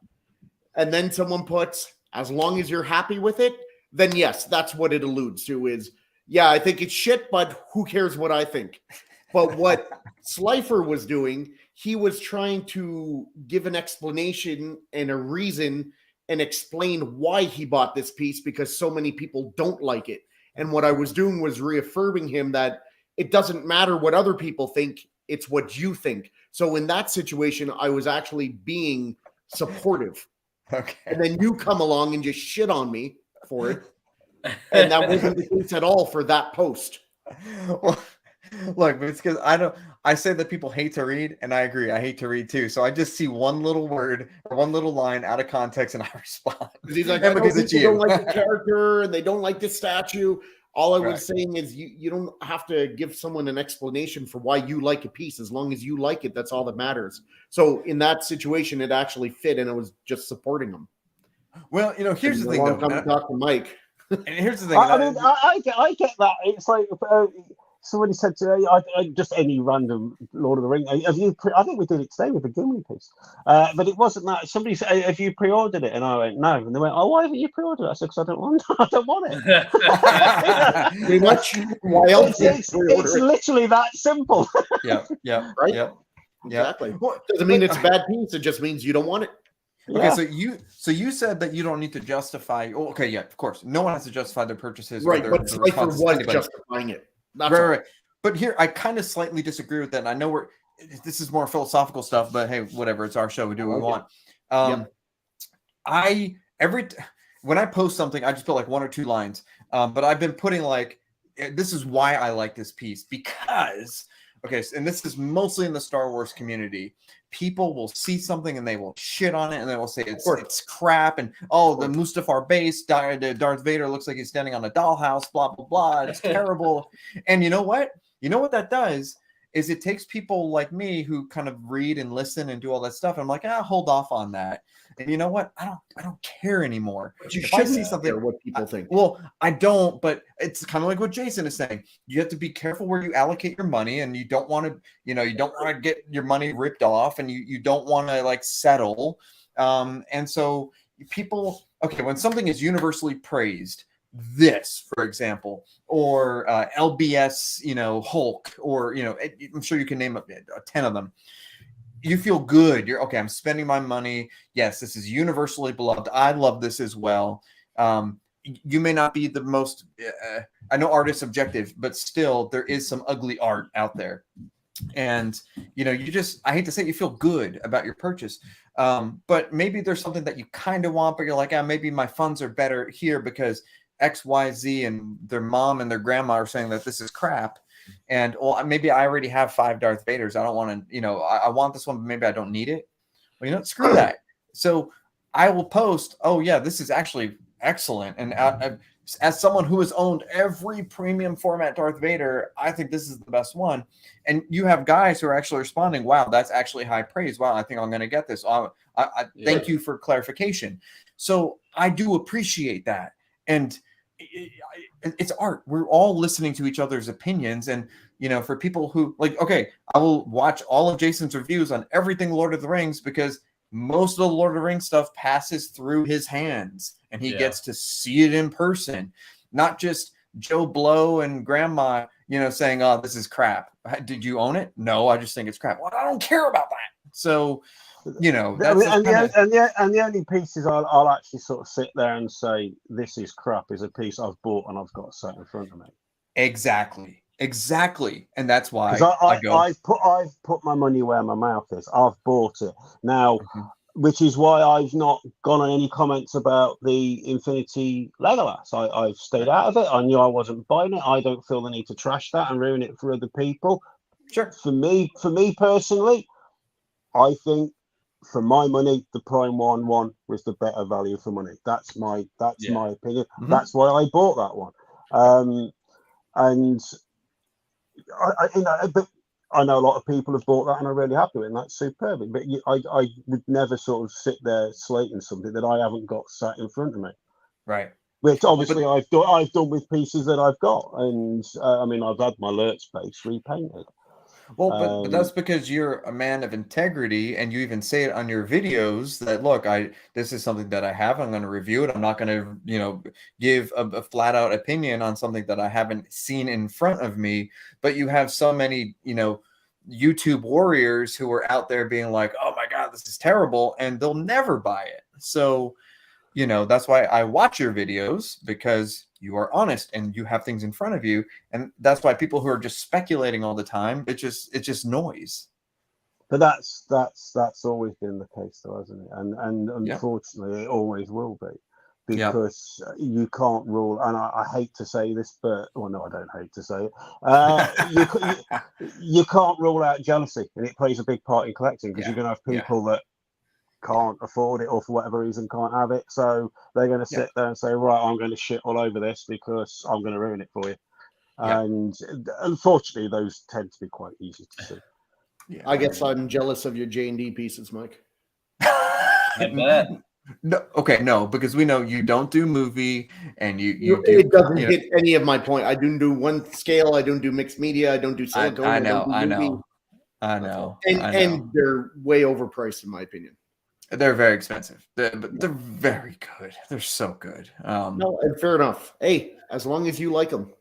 and then someone puts, as long as you're happy with it, then yes, that's what it alludes to is, yeah, I think it's shit, but who cares what I think? But what Slifer was doing, he was trying to give an explanation and a reason and explain why he bought this piece because so many people don't like it. And what I was doing was reaffirming him that it doesn't matter what other people think, it's what you think. So in that situation, I was actually being supportive. Okay. And then you come along and just shit on me for it. And that wasn't the case at all for that post. Well, look, it's because I say that people hate to read, and I agree. I hate to read too. So I just see one little word or one little line out of context and I respond. Because he's like, And I know because it's people you. don't like the character and they don't like the statue. All I was Right. saying is you don't have to give someone an explanation for why you like a piece. As long as you like it, that's all that matters. So in that situation, it actually fit and I was just supporting them. Well, here's the thing, Along though. comes Dr. Mike. And here's the thing. I mean, I get that. It's like somebody said today, just any random Lord of the Rings. I think we did it today with the Gimli piece, but it wasn't that. Somebody said, "Have you pre-ordered it?" And I went, "No." And they went, "Oh, why haven't you pre-ordered it?" I said, "Because I don't want. I don't want it." Pretty much. Why else? It's literally that simple. Yep. Right? Yep. Exactly. Well, Doesn't mean it's a bad piece. It just means you don't want it. Okay, so you said that you don't need to justify. Oh, okay, yeah, of course, no one has to justify their purchases. Right, or but their Slifer responses to was anybody. justifying it. That's Right, all. right. But here, I kind of slightly disagree with that. And I know this is more philosophical stuff, but hey, whatever. It's our show. We do what we want. When I post something, I just put like one or two lines. But I've been putting like, this is why I like this piece because. Okay, and this is mostly in the Star Wars community. People will see something and they will shit on it and they will say it's crap and the Mustafar base, Darth Vader looks like he's standing on a dollhouse, blah blah blah. It's terrible. And you know what? You know what that does is it takes people like me who kind of read and listen and do all that stuff. And I'm like, hold off on that. And you know what? I don't care anymore. But you if I see shouldn't something, care what people think. Well, I don't, but it's kind of like what Jason is saying. You have to be careful where you allocate your money, and you don't want to, you don't want to get your money ripped off, and you don't want to like settle. And so people, okay, when something is universally praised, this, for example, or LBS, Hulk, or I'm sure you can name 10 of them. You feel good. You're okay. I'm spending my money. Yes, this is universally beloved. I love this as well. You may not be the most, I know art is subjective, but still there is some ugly art out there. And, I hate to say it, you feel good about your purchase. But maybe there's something that you kind of want, but you're like, maybe my funds are better here because X, Y, Z, and their mom and their grandma are saying that this is crap. And maybe I already have 5 Darth Vaders. I don't want to, I want this one, but maybe I don't need it. Well, screw that. So I will post, this is actually excellent. And as someone who has owned every premium format Darth Vader, I think this is the best one. And you have guys who are actually responding, wow, that's actually high praise. Wow, I think I'm going to get this. I thank you for clarification. So I do appreciate that. And it's art. We're all listening to each other's opinions. And, you know, for people who like, okay, I will watch all of Jason's reviews on everything Lord of the Rings because most of the Lord of the Rings stuff passes through his hands and he gets to see it in person, not just Joe Blow and grandma, you know, saying, oh, this is crap. Did you own it? No, I just think it's crap. Well, I don't care about that. So, you know, that's the only pieces I'll actually sort of sit there and say, this is crap is a piece I've bought and I've got sat in front of me. Exactly. And that's why I've put my money where my mouth is. I've bought it now, which is why I've not gone on any comments about the Infinity Legolas. I've stayed out of it. I knew I wasn't buying it. I don't feel the need to trash that and ruin it for other people. Sure. For me personally, I think for my money, the Prime 1 was the better value for money. That's my opinion. That's why I bought that one. And I know a lot of people have bought that and are really happy with it, and that's superb. But I would never sort of sit there slating something that I haven't got sat in front of me. Right. Which obviously I've done with pieces that I've got, and I mean I've had my alert space repainted. Well, but that's because you're a man of integrity, and you even say it on your videos that look, this is something that I have. I'm going to review it. I'm not going to, you know, give a flat out opinion on something that I haven't seen in front of me. But you have so many, you know, YouTube warriors who are out there being like, oh my God, this is terrible, and they'll never buy it. So, you know, that's why I watch your videos, because you are honest and you have things in front of you. And that's why people who are just speculating all the time, it's just noise. But that's always been the case though, hasn't it? And unfortunately it always will be, because you can't rule, and I hate to say this, but well, no, I don't hate to say it. You can't rule out jealousy, and it plays a big part in collecting, because you're going to have people that can't afford it or for whatever reason can't have it, so they're going to sit there and say, right, I'm going to shit all over this because I'm going to ruin it for you. And unfortunately those tend to be quite easy to see. I guess I'm jealous of your J&D pieces, Mike. I bet. No, because we know you don't do movie, and you do, it doesn't hit any of my point. I don't do one scale, I don't do mixed media, I don't do silicone. I know. And they're way overpriced in my opinion. They're very expensive, but they're very good. They're so good. No, fair enough. Hey, as long as you like them.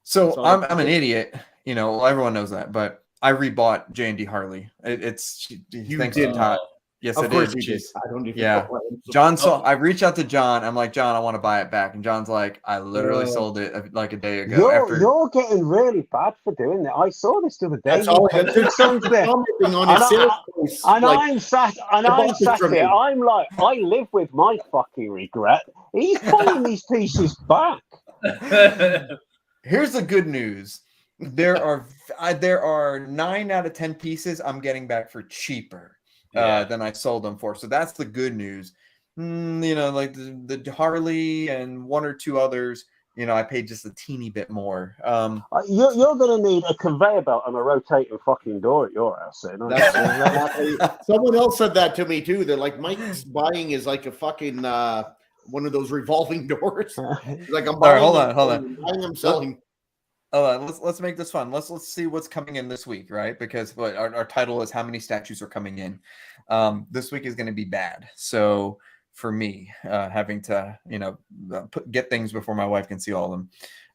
So I'm an idiot, you know. Everyone knows that, but I rebought J&D Harley. It's thanks to Todd. Yes, of course you did. I don't even know. John saw. I reached out to John. I'm like, John, I want to buy it back, and John's like, I literally sold it like a day ago. You're getting really bad for doing that. I saw this the other day. That's all. I'm sat here. I'm like, I live with my fucking regret. He's pulling these pieces back. Here's the good news. There are 9 out of 10 pieces I'm getting back for cheaper than I sold them for. So that's the good news. You know, like the Harley and 1 or 2 others, you know, I paid just a teeny bit more. You're going to need a conveyor belt and a rotating fucking door at your house. Someone else said that to me too. They're like, Mike's buying is like a fucking one of those revolving doors. Like I'm buying. All right, hold on. Buying them, selling. Let's make this fun. Let's see what's coming in this week, right? Because our title is how many statues are coming in. This week is going to be bad. So for me, having to get things before my wife can see all of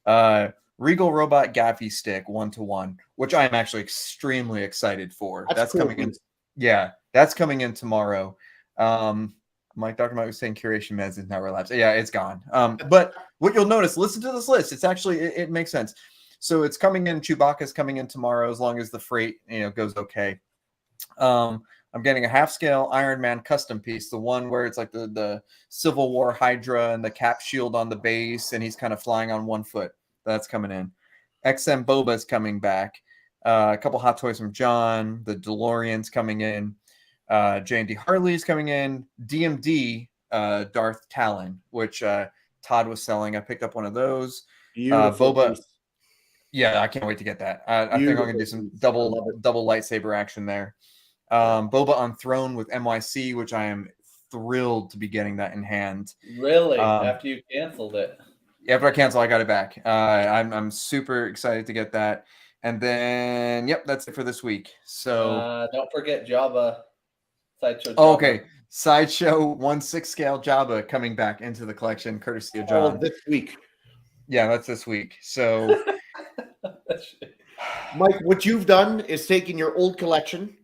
them. Regal Robot Gaffy Stick 1-to-1, which I am actually extremely excited for. That's cool. Coming in. Yeah, that's coming in tomorrow. Dr. Mike was saying curation meds is now relapsed. Yeah, it's gone. But what you'll notice, listen to this list. It's actually it makes sense. So it's coming in. Chewbacca's coming in tomorrow, as long as the freight goes okay. I'm getting a half-scale Iron Man custom piece, the one where it's like the Civil War Hydra and the cap shield on the base, and he's kind of flying on 1 foot. That's coming in. XM Boba's coming back. A couple Hot Toys from John. The DeLorean's coming in. J&D Harley's coming in. DMD Darth Talon, which Todd was selling. I picked up one of those. Beautiful Boba. piece. Yeah, I can't wait to get that. I think I'm gonna do Beautiful some piece. I love double it. lightsaber action there. Boba on Throne with MYC, which I am thrilled to be getting that in hand. Really? After you canceled it? After I cancel, I got it back. I'm super excited to get that. And then, yep, that's it for this week. So don't forget Jabba. Sideshow Jabba. oh, okay. Sideshow 1/6 scale Jabba coming back into the collection, courtesy of John. This week. Yeah, that's this week. So Mike, what you've done is taken your old collection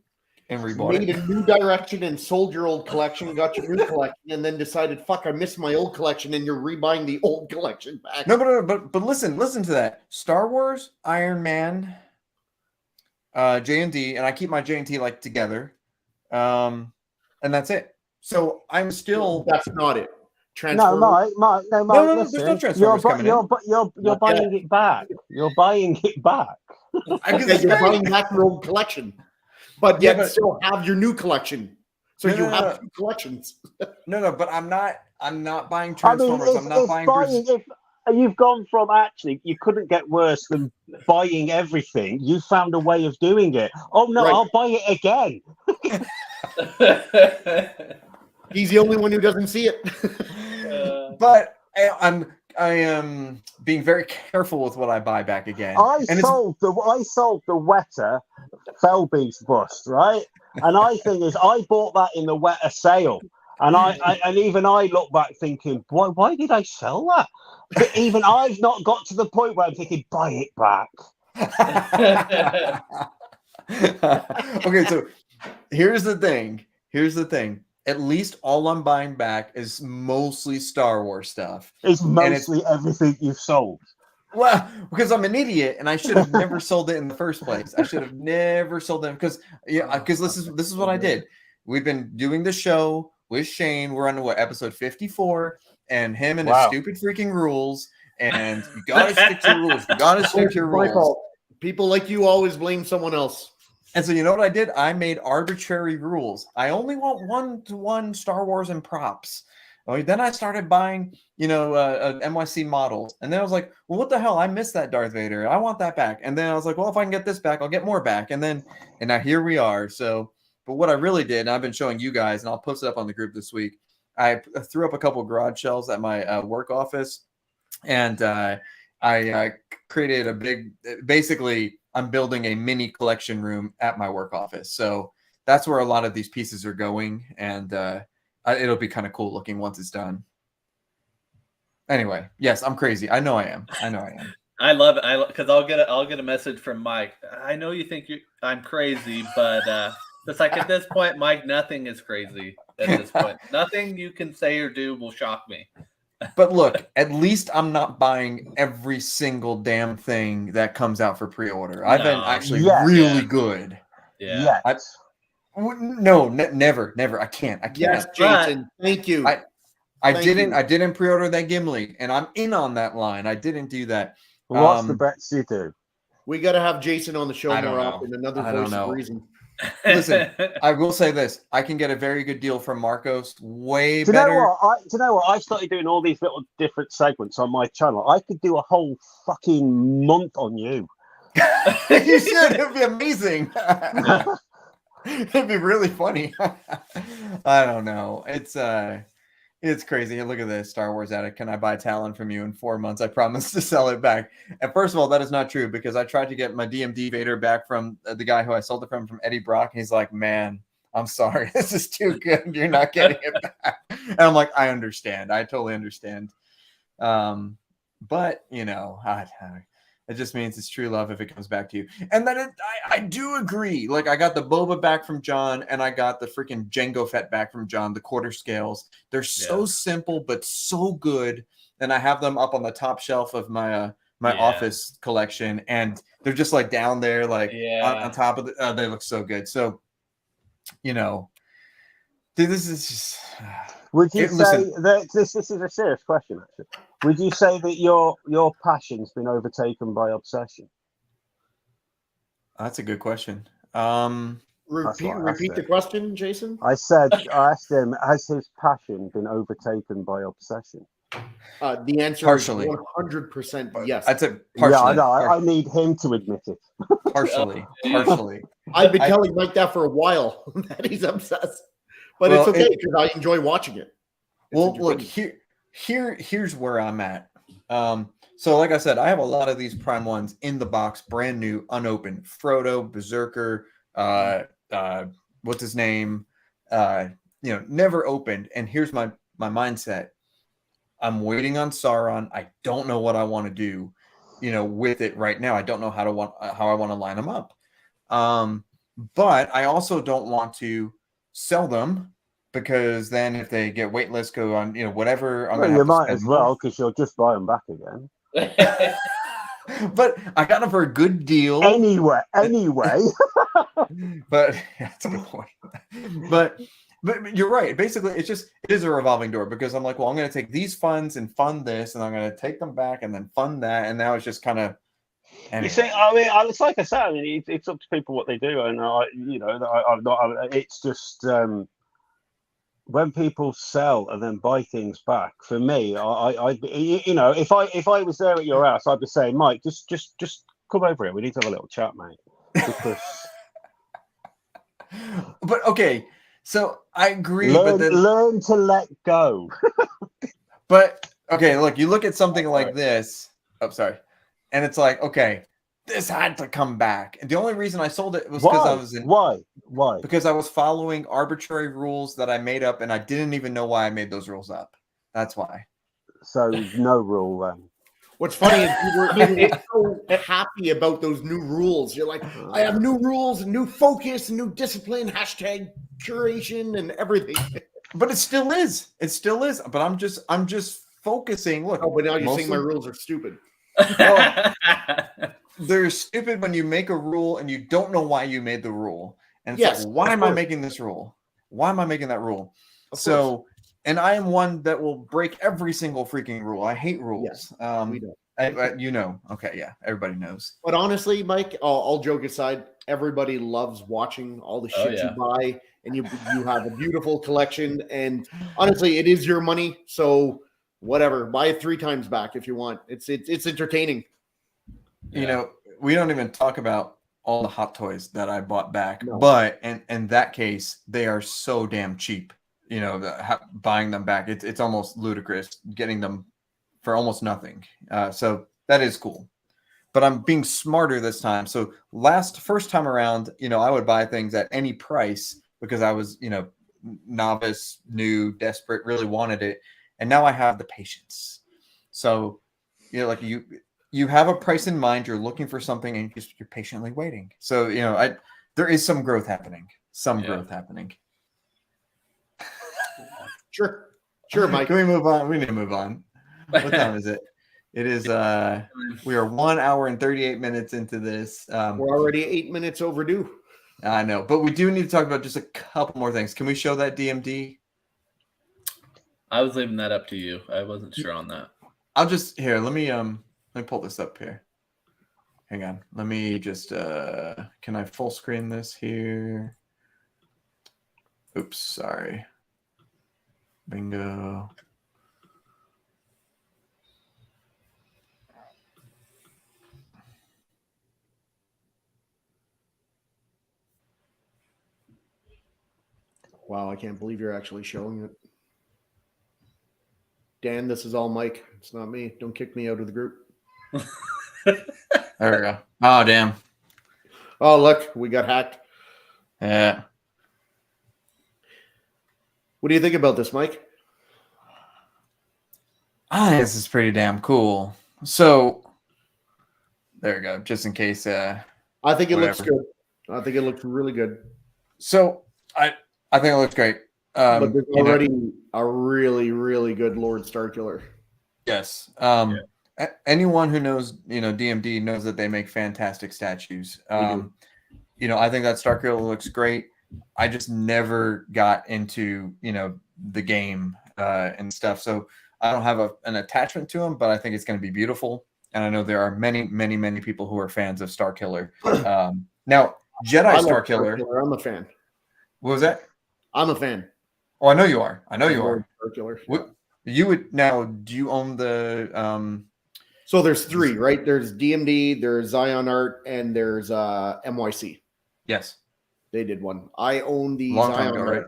and rebought made it. a new direction and sold your old collection, got your new collection, and then decided, fuck, I missed my old collection, and you're rebuying the old collection back. No, but listen to that. Star Wars, Iron Man, J&D, and I keep my J&T like together. And that's it. So I'm still That's not it. No, Mike, no, listen, there's no Transformers coming in. You're buying it back. You're buying it back. You're buying back your old collection, but yet still have your new collection. So you have two collections. No, but I'm not buying Transformers. I'm not buying. If you've gone from actually, you couldn't get worse than buying everything. You found a way of doing it. Oh no, right. I'll buy it again. He's the only one who doesn't see it. But I am being very careful with what I buy back again. I sold the Wetter Fell Beast bust, right? And I think I bought that in the Wetter sale. And and even I look back thinking, why did I sell that? But even I've not got to the point where I'm thinking, buy it back. Okay, so here's the thing. At least all I'm buying back is mostly Star Wars stuff. It's mostly everything you've sold. Well, because I'm an idiot and I should have never sold it in the first place. I should have never sold them because this is what I did. We've been doing the show with Shane. We're on episode 54, and him and his stupid freaking rules. And you gotta stick to your rules. You gotta stick to your rules. People like you always blame someone else. And so you know what I did? I made arbitrary rules. I only want 1-to-1 Star Wars and props. Then I started buying, NYC models. And then I was like, well, what the hell? I missed that Darth Vader. I want that back. And then I was like, well, if I can get this back, I'll get more back. And now here we are. So, but what I really did, and I've been showing you guys, and I'll post it up on the group this week, I threw up a couple garage shelves at my work office. And I created a big, basically, I'm building a mini collection room at my work office. So that's where a lot of these pieces are going. And it'll be kind of cool looking once it's done. Anyway, yes, I'm crazy. I know I am. I love it. Because I'll get a message from Mike. I know you think I'm crazy, but it's like at this point, Mike, nothing is crazy at this point. Nothing you can say or do will shock me. But look, at least I'm not buying every single damn thing that comes out for pre-order. I've been actually really good. Yeah. Never. I can't. Yes, Jason. Thank you. I didn't pre-order that Gimli, and I'm in on that line. I didn't do that. What's the bets you do? We got to have Jason on the show more often. Another voice of reason. Listen, I will say this: I can get a very good deal from Marcos. Way better. Do you know what? I started doing all these little different segments on my channel. I could do a whole fucking month on you. You should. It'd be amazing. It'd be really funny. I don't know. It's crazy. Look at this, Star Wars Addict. Can I buy Talon from you in 4 months? I promise to sell it back. And first of all, that is not true because I tried to get my DMD Vader back from the guy who I sold it from Eddie Brock. And he's like, man, I'm sorry. This is too good. You're not getting it back. And I'm like, I understand. I totally understand. But, it just means it's true love if it comes back to you. And then I do agree. Like, I got the Boba back from John, and I got the freaking Jango Fett back from John, the quarter scales. They're so simple, but so good. And I have them up on the top shelf of my office collection, and they're just like down there, like on top of they look so good. So, dude, this is just... Would you say that this is a serious question, actually? Would you say that your passion's been overtaken by obsession? That's a good question. Repeat the question, Jason. I asked him, has his passion been overtaken by obsession? The answer Partially. is 100% yes. I'd say Yeah, partially. I know. I need him to admit it. Partially. Yeah. Partially. I've been telling Mike that for a while, that he's obsessed. But Well, it's okay because I enjoy watching it. It's Well, look, entertaining. here's where I'm at. So like I said, I have a lot of these Prime ones in the box, brand new, unopened. Frodo, Berserker, what's his name? Never opened. And here's my mindset. I'm waiting on Sauron. I don't know what I want to do, with it right now. I don't know how I want to line them up. But I also don't want to sell them, because then if they get waitlist, go on, whatever. Well, you might as well, because you'll just buy them back again. But I got them for a good deal. Anyway. But that's a good point. But you're right. Basically, it is a revolving door, because I'm like, well, I'm going to take these funds and fund this, and I'm going to take them back and then fund that, and now it's just kind of. Anyway. You see, I mean, it's like I said. I mean, it's up to people what they do, and I'm not. It's just when people sell and then buy things back. For me, if I was there at your house, I'd be saying, Mike, just come over here. We need to have a little chat, mate. Because. But okay, so I agree. Learn to let go. But okay, look, you look at something like this. Oh, sorry. And it's like, okay, this had to come back. And the only reason I sold it was because I was Why? Because I was following arbitrary rules that I made up, and I didn't even know why I made those rules up. That's why. So no rule then. What's funny is you were so happy about those new rules. You're like, I have new rules, and new focus, and new discipline, hashtag curation, and everything. But it still is. It still is. But I'm just focusing. Look. Oh, but now you're saying my rules are stupid. Well, they're stupid when you make a rule and you don't know why you made the rule. And it's like, why am I making this rule? Why am I making that rule? So, and I am one that will break every single freaking rule. I hate rules. Yes, we do. Okay, yeah, everybody knows. But honestly, Mike, all joke aside, everybody loves watching all the shit you buy, and you have a beautiful collection. And honestly, it is your money, so whatever, buy it 3 times back if you want. It's entertaining. We don't even talk about all the hot toys that I bought back, but in that case, they are so damn cheap. Buying them back, it's almost ludicrous getting them for almost nothing. So that is cool. But I'm being smarter this time. So first time around, I would buy things at any price because I was, novice, new, desperate, really wanted it. And now I have the patience. So, like you have a price in mind, you're looking for something, and you're patiently waiting. So, there is some growth happening. Growth happening. Sure, Mike. Can we move on? We need to move on. What time is it? It is. We are 1 hour and 38 minutes into this. We're already 8 minutes overdue. I know, but we do need to talk about just a couple more things. Can we show that DMD? I was leaving that up to you. I wasn't sure on that. I'll just let me pull this up here. Hang on. Let me just can I full screen this here? Oops, sorry. Bingo. Wow, I can't believe you're actually showing it. Dan, this is all Mike. It's not me. Don't kick me out of the group. There we go. Oh, damn. Oh, look, we got hacked. Yeah. What do you think about this, Mike? This is pretty damn cool. So, there we go. Just in case. I think it looks good. I think it looks really good. So, I think it looks great. But there's already a really, really good Lord Starkiller. Yes. Anyone who knows, DMD knows that they make fantastic statues. I think that Starkiller looks great. I just never got into, the game and stuff. So I don't have an attachment to him, but I think it's going to be beautiful. And I know there are many, many, many people who are fans of Starkiller. Now, Jedi Starkiller. I'm a fan. What was that? I'm a fan. Oh, I know you are. Starkiller. You would now. Do you own the? So there's three, right? There's DMD, there's Zion Art, and there's MYC. Yes. They did one. I own the Long time Zion ago, Art, right?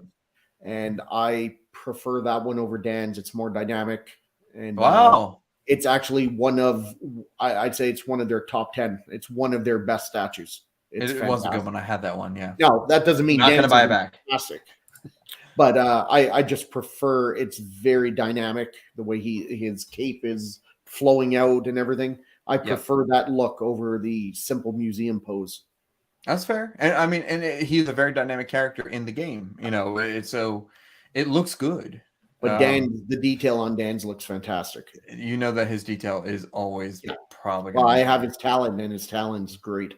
and I prefer that one over Dan's. It's more dynamic, and Wow. it's actually one of, I'd say it's one of their top 10. It's one of their best statues. It's It was a good one. I had that one. Yeah. No, that doesn't mean Not gonna Dan's buy it is back. fantastic. But I just prefer, it's very dynamic, the way his cape is flowing out and everything. I prefer that look over the simple museum pose. That's fair. And I mean, he's a very dynamic character in the game. You know, it looks good. But the detail on Dan's looks fantastic. You know that his detail is always probably. Well, I have his talent, and his talent's great.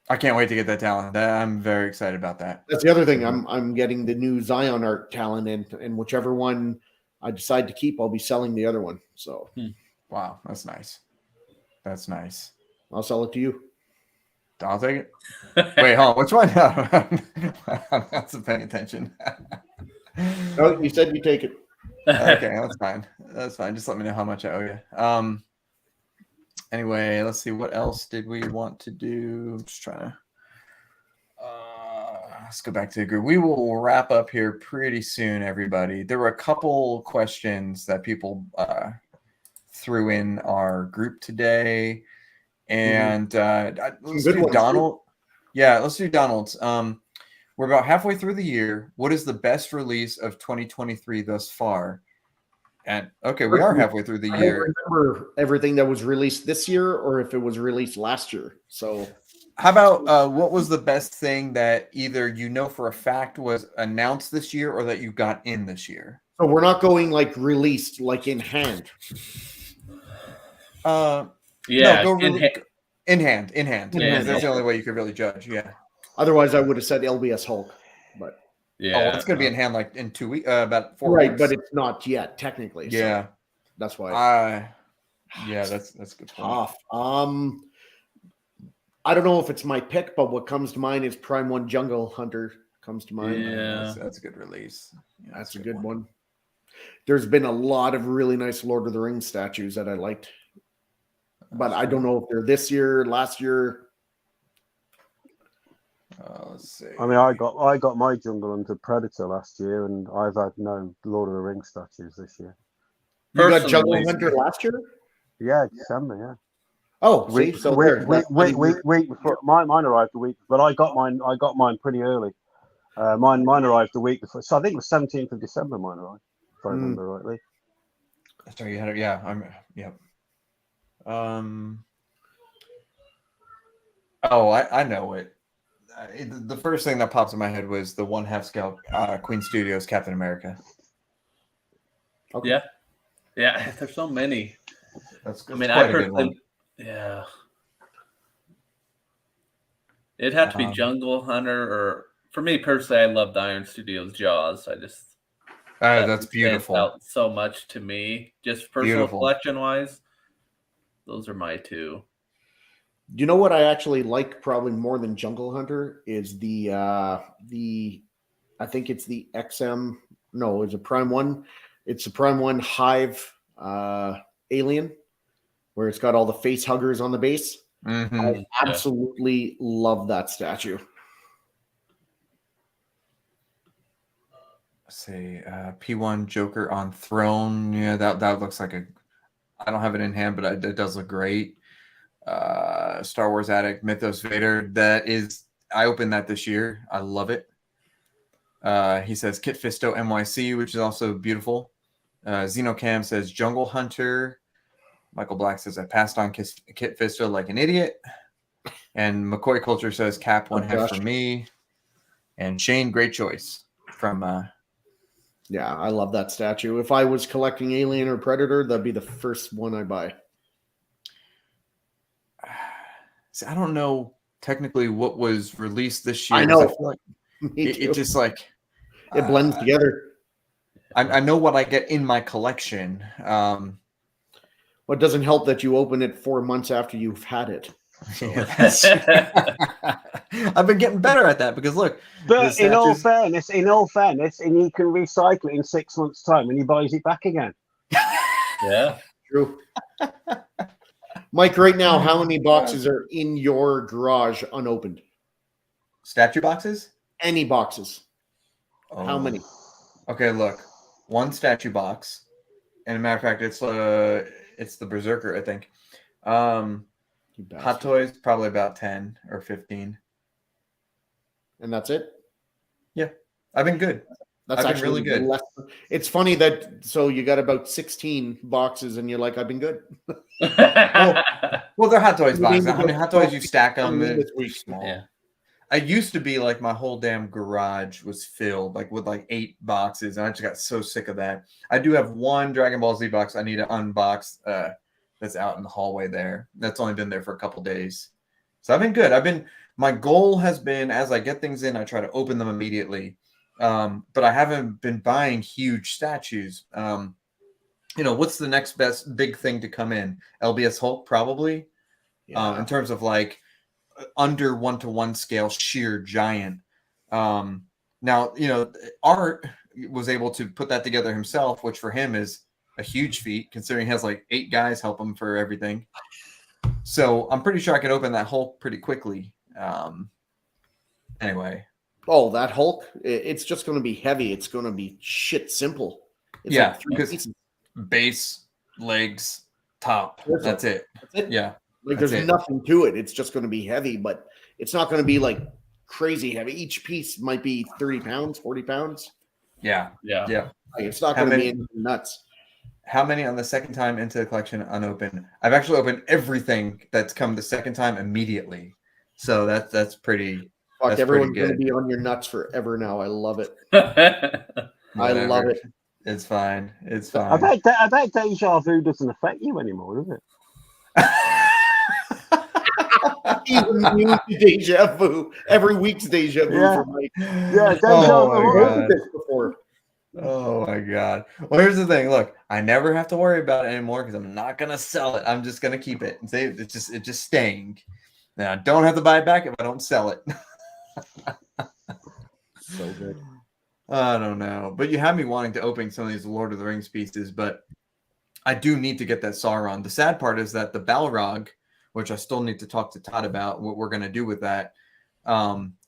I can't wait to get that talent. I'm very excited about that. That's the other thing. I'm getting the new Zion Art talent, and whichever one I decide to keep, I'll be selling the other one. So, wow, that's nice. That's nice. I'll sell it to you. I'll take it. Wait, hold on. Which one? I'm not paying attention. Oh, you said you take it. Okay, that's fine. That's fine. Just let me know how much I owe you. Anyway, let's see. What else did we want to do? I'm just trying to. Let's go back to the group. We will wrap up here pretty soon, everybody. There were a couple questions that people threw in our group today. And let's do Donald. Yeah, let's do Donald's. We're about halfway through the year. What is the best release of 2023 thus far? And okay, we are halfway through the year. I don't remember everything that was released this year, or if it was released last year. So, how about what was the best thing that either you know for a fact was announced this year, or that you got in this year? So we're not going like released, like in hand. Yeah, no, in hand. Yeah, that's the only way you could really judge. Yeah. Otherwise, I would have said LBS Hulk, but it's going to be in hand like in 2 weeks, about 4 right, weeks. but it's not yet technically. Yeah, so that's why. That's a good point. Tough. I don't know if it's my pick, but what comes to mind is Prime 1 Jungle Hunter comes to mind. Yeah, that's a good release. Yeah, that's a good one. There's been a lot of really nice Lord of the Rings statues that I liked. But I don't know if they're this year, last year. Let's see. I mean, I got my Jungle Hunter Predator last year, and I've had no Lord of the Rings statues this year. You got Jungle Hunter last year? Yeah, December. Yeah. Oh, see, so week before mine arrived the week, but I got mine pretty early. Mine arrived the week before, so I think it was 17th of December. Mine arrived, if I remember rightly. Sorry, you had it. Yeah, Yep. I know it. The first thing that pops in my head was the 1/2 scale Queen Studios Captain America. Okay. Yeah. There's so many. That's I mean, quite a good one. Yeah. It'd have to be Jungle Hunter, or for me personally, I loved Iron Studios Jaws. I just that's beautiful. Out so much to me, just personal collection wise. Those are my two. Do you know what I actually like probably more than Jungle Hunter is the I think it's the XM. No, it's a Prime 1. It's a Prime 1 Hive alien, where it's got all the face huggers on the base. Mm-hmm. I absolutely love that statue. Let's see, P1 Joker on Throne. Yeah, that looks like I don't have it in hand, but it does look great. Star Wars Addict Mythos Vader. I opened that this year. I love it. He says Kit Fisto NYC, which is also beautiful. Xenocam says Jungle Hunter. Michael Black says I passed on Kit Fisto like an idiot. And McCoy Culture says Cap 1/2 for me. And Shane, great choice from. Yeah, I love that statue. If I was collecting Alien or Predator, that'd be the first one I buy. See, I don't know technically what was released this year. I know. I feel like it just like it blends together. I know what I get in my collection. Well, it doesn't help that you open it 4 months after you've had it. So. I've been getting better at that because look. But in all fairness, and you can recycle it in 6 months' time when he buys it back again. Yeah. True. Mike, right now, how many boxes are in your garage unopened? Statue boxes? Any boxes? How Oh. many? Okay, look. One statue box. And a matter of fact, it's the Berserker, I think. You Hot bastard. Toys, probably about 10 or 15. And that's it? Yeah. I've been good. That's I've been actually really good. less. It's funny that so you got about 16 boxes and you're like, I've been good. Well, they're Hot Toys You boxes. mean How many Hot Toys you stack them? coming in They're this week. small. Yeah. I used to be like my whole damn garage was filled like with like 8 boxes, and I just got so sick of that. I do have one Dragon Ball Z box I need to unbox. That's out in the hallway there. That's only been there for a couple days, so I've been good. My goal has been as I get things in, I try to open them immediately. But I haven't been buying huge statues. What's the next best big thing to come in? LBS Hulk probably. Yeah. In terms of like under 1-to-1 scale sheer giant. Now Art was able to put that together himself, which for him is a huge feat considering he has like 8 guys help him for everything. So I'm pretty sure I could open that Hulk pretty quickly. Anyway. Oh, that Hulk, it's just going to be heavy. It's going to be shit simple. It's Yeah, like 3 because pieces. base, legs, top. That's it. That's it. Yeah. Like That's there's it. nothing to it. It's just going to be heavy, but it's not going to be like crazy heavy. Each piece might be 30 pounds, 40 pounds. Yeah. Yeah. Yeah. Like, it's not How going to be many- anything nuts. How many on the second time into the collection unopened? I've actually opened everything that's come the second time immediately. So that's pretty. Fuck, That's everyone's pretty going to good. be on your nuts forever now. I love it. I Whatever. love it. It's fine. It's I fine. bet deja vu doesn't affect you anymore, does it? Even new deja vu. Every week's deja vu Yeah. for Mike. Yeah, deja Oh vu. my I've heard god. this before. Oh my god. Well, here's the thing. Look, I never have to worry about it anymore because I'm not gonna sell it. I'm just gonna keep it and say it's just staying. Now I don't have to buy it back if I don't sell it. So good. I don't know, but you have me wanting to open some of these Lord of the Rings pieces, but I do need to get that Sauron. The sad part is that the Balrog, which I still need to talk to Todd about what we're gonna do with that,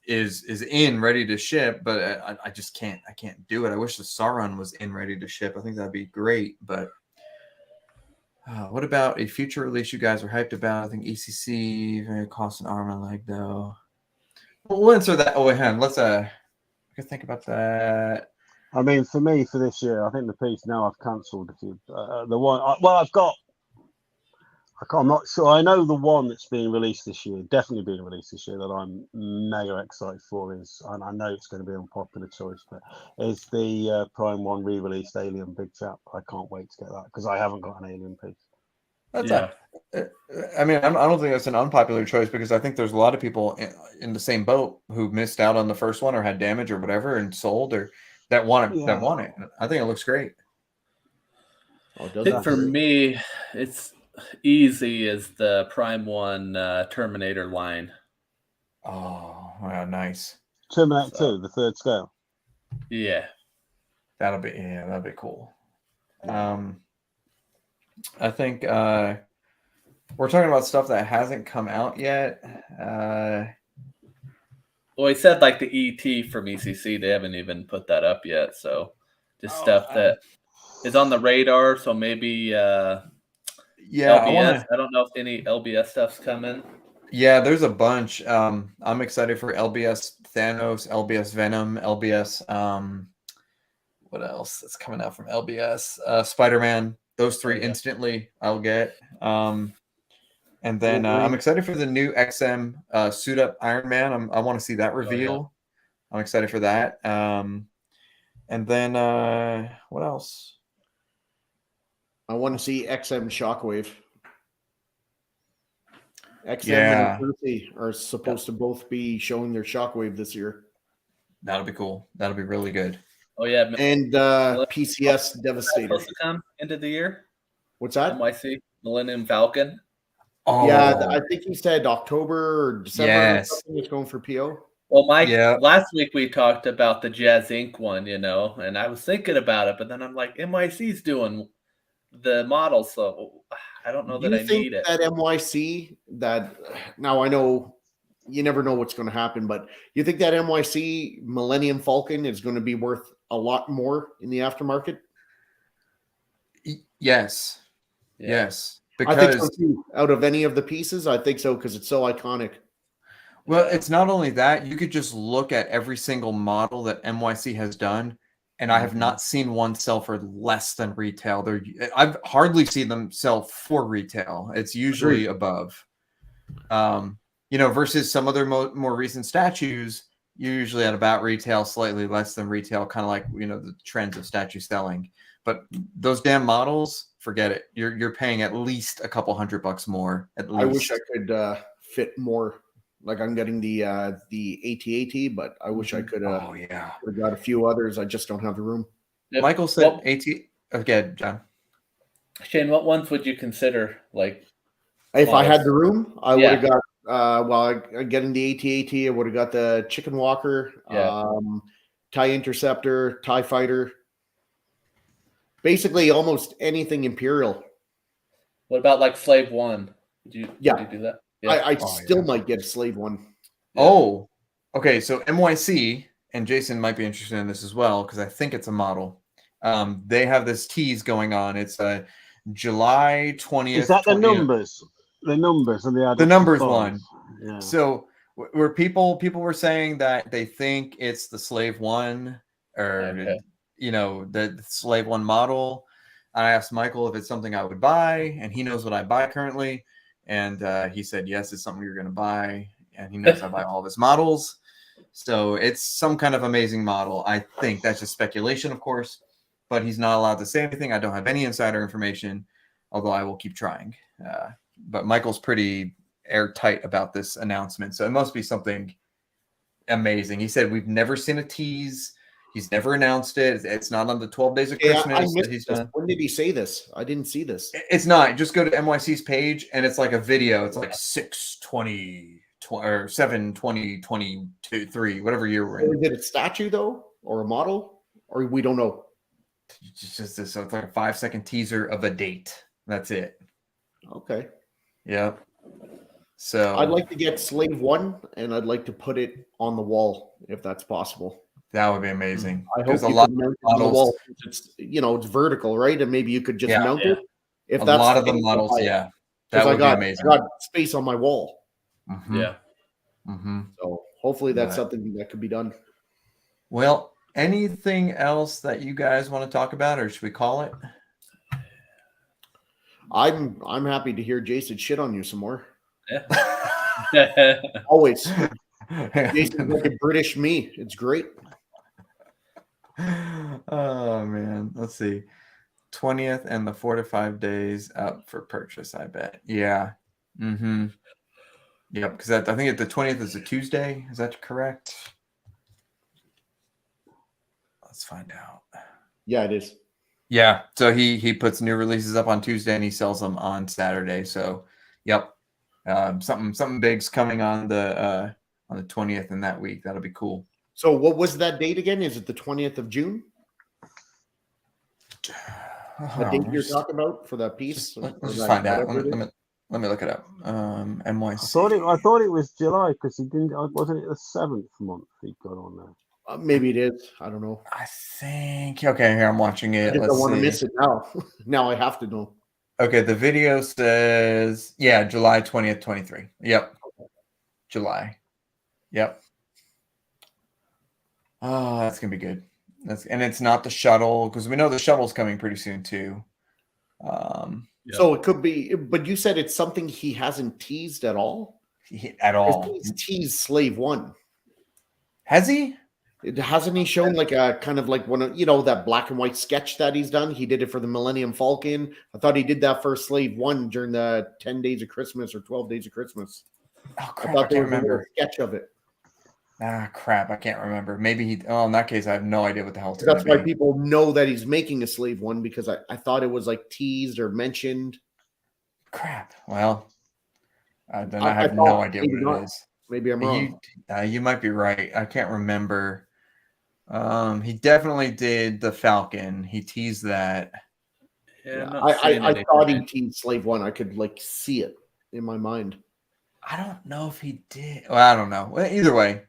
is in ready to ship, but I just can't. I can't do it. I wish the Sauron was in ready to ship. I think that'd be great, but what about a future release you guys are hyped about? I think ECC very cost an arm and a leg though. We'll answer that. Oh wait, hang on. Let's I can think about that. I mean, for me, for this year, I think the piece now I've cancelled a few. The one, I've got. I'm not sure. I know the one that's being released this year, definitely being released this year, that I'm mega excited for is, and I know it's going to be an unpopular choice, but is the Prime 1 re-released Alien Big Chap. I can't wait to get that because I haven't got an Alien piece. That's Yeah. I mean, I don't think that's an unpopular choice because I think there's a lot of people in the same boat who missed out on the first one or had damage or whatever and sold or that want it. That want it. I think it looks great. Oh, I think for me, it's easy as the Prime 1 Terminator line. Oh, wow, nice. Terminator 2, the third scale. Yeah. That'll be cool. I think we're talking about stuff that hasn't come out yet. Well, he said like the ET from ECC, they haven't even put that up yet. So just stuff that is on the radar. So maybe yeah, LBS. I don't know if any LBS stuff's coming. Yeah, there's a bunch. I'm excited for LBS Thanos, LBS Venom, LBS. What else that's coming out from LBS? Spider-Man. Those 3 instantly I'll get. And then I'm excited for the new XM suit up Iron Man. I want to see that reveal. Oh, yeah. I'm excited for that. And then what else? I want to see XM Shockwave. XM and Percy are supposed to both be showing their Shockwave this year. That'll be cool. That'll be really good. Oh yeah, and PCS Devastator supposed to come into the year. What's that? NYC Millennium Falcon. Oh. Yeah, I think he said October or December. Yes, or something. It's going for PO. Well, Mike, last week we talked about the Jazz Inc. one, and I was thinking about it, but then I'm like, NYC's doing the models, so I don't know Do that you I think need it. that NYC that now I know you never know what's going to happen, but you think that NYC Millennium Falcon is going to be worth a lot more in the aftermarket? Yes. Yeah. Yes. I think so Because too. Out of any of the pieces, I think so because it's so iconic. well, Yeah. it's not only that, you could just look at every single model that NYC has done, and I have not seen one sell for less than retail. I've hardly seen them sell for retail. It's usually above. Versus some other more recent statues, usually at about retail, slightly less than retail, kind of like the trends of statue selling. But those damn models, forget it. You're paying at least a couple $100 more. At least. I wish I could fit more. Like I'm getting the AT-AT, but I wish I could have got a few others. I just don't have the room. Michael said AT. Okay, John. Shane, what ones would you consider like? If I had models? the room, I would have got. Getting the AT-AT, I would have got the Chicken Walker, TIE Interceptor, TIE Fighter. Basically, almost anything Imperial. What about like Slave One? Would you do that? Yeah. I still might get a Slave One. Yeah. Oh, okay. So NYC, and Jason might be interested in this as well because I think it's a model. They have this tease going on. It's a July 20th. Is that the numbers? The numbers and the numbers one. Yeah. So where people were saying that they think it's the Slave One or the Slave One model. I asked Michael if it's something I would buy, and he knows what I buy currently. And he said, yes, it's something you're going to buy. And he knows I buy all of his models. So it's some kind of amazing model. I think that's just speculation, of course. But he's not allowed to say anything. I don't have any insider information, although I will keep trying. But Michael's pretty airtight about this announcement. So it must be something amazing. He said, we've never seen a tease. He's never announced it. It's not on the 12 Days of Christmas that he's done. When did he say this? I didn't see this. It's not. Just go to NYC's page, and it's like a video. It's like 6/20 or 7/20/22, whatever year we're in. Is it a statue, though, or a model? Or we don't know? It's just this. So it's like a 5-second teaser of a date. That's it. Okay. Yep. So I'd like to get Slave One, and I'd like to put it on the wall if that's possible. That would be amazing. I hope a lot of models, on the wall. It's vertical, right? And maybe you could just mount it. If that's a lot of the models, that would be amazing. I got space on my wall. Mm-hmm. Yeah. Mm-hmm. So hopefully that's something that could be done. Well, anything else that you guys want to talk about, or should we call it? I'm happy to hear Jason shit on you some more. Yeah. Always. Jason's like a British me. It's great. Oh man, let's see. 20th and the 4 to 5 days up for purchase, I bet. Yeah. Mm-hmm. Yep, because I think the 20th is a Tuesday. Is that correct? Let's find out. Yeah, it is. Yeah. So he puts new releases up on Tuesday and he sells them on Saturday. So yep. Something big's coming on the 20th in that week. That'll be cool. So what was that date again? Is it the 20th of June? The date you're talking about for that piece? Let's just find out. Let me look it up. NYC. I thought it was July because he didn't. Wasn't it the 7th month he got on there? Maybe it is. I don't know. I think. Okay, here I'm watching it. I don't want to miss it now. Now I have to know. Okay, the video says July 20th, 23. Yep. July. Yep. Oh, that's gonna be good. And it's not the shuttle because we know the shuttle's coming pretty soon too. So it could be, but you said it's something he hasn't teased at all. At all. He's teased Slave One. Has he? Hasn't he shown like a kind of like one of that black and white sketch that he's done? He did it for the Millennium Falcon. I thought he did that for Slave One during the 10 Days of Christmas or 12 Days of Christmas. Oh crap! I thought can't remember a sketch of it. Ah, crap! I can't remember. Maybe he. Oh, in that case, I have no idea what the hell. That's why people know that he's making a Slave One because I thought it was like teased or mentioned. Crap. Well, then I have no idea what it is. Maybe I'm wrong. You might be right. I can't remember. He definitely did the Falcon. He teased that. Yeah, I'm Yeah, not seeing I thought he anything. teased Slave One. I could like see it in my mind. I don't know if he did. Well, I don't know. Well, either way,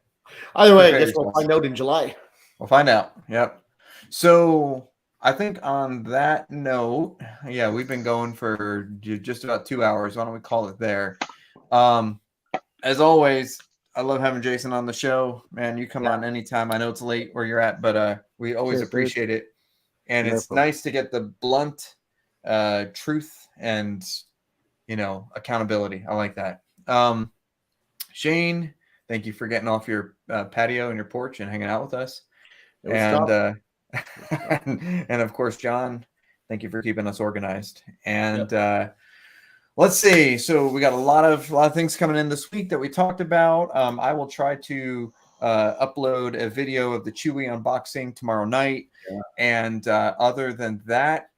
Either way, I prepare guess we'll yourselves. find out in July. We'll find out. Yep. So I think on that note, yeah, we've been going for just about 2 hours. Why don't we call it there? As always, I love having Jason on the show. Man, you come on anytime. I know it's late where you're at, but we always Cheers, dude. appreciate it. And No it's problem. nice to get the blunt truth and, accountability. I like that. Shane, thank you for getting off your patio and your porch and hanging out with us. It was And tough. and of course, John, thank you for keeping us organized. And let's see. So we got a lot of things coming in this week that we talked about. I will try to upload a video of the Chewy unboxing tomorrow night. Yeah. And other than that,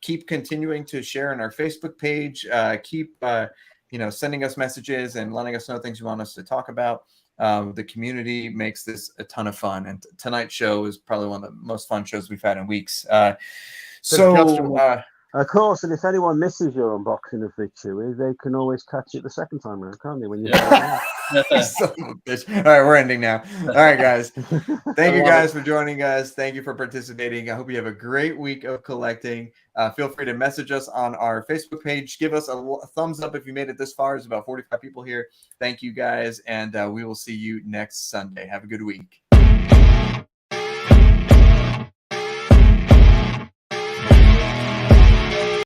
keep continuing to share in our Facebook page. Keep sending us messages and letting us know things you want us to talk about. The community makes this a ton of fun, and tonight's show is probably one of the most fun shows we've had in weeks. Of course, and if anyone misses your unboxing of the Chewy, they can always catch it the second time around, can't they? When you Son of a bitch. All right, we're ending now. All right, guys. Thank you guys for joining us. Thank you for participating. I hope you have a great week of collecting. Feel free to message us on our Facebook page. Give us a thumbs up if you made it this far. There's about 45 people here. Thank you guys, and we will see you next Sunday. Have a good week.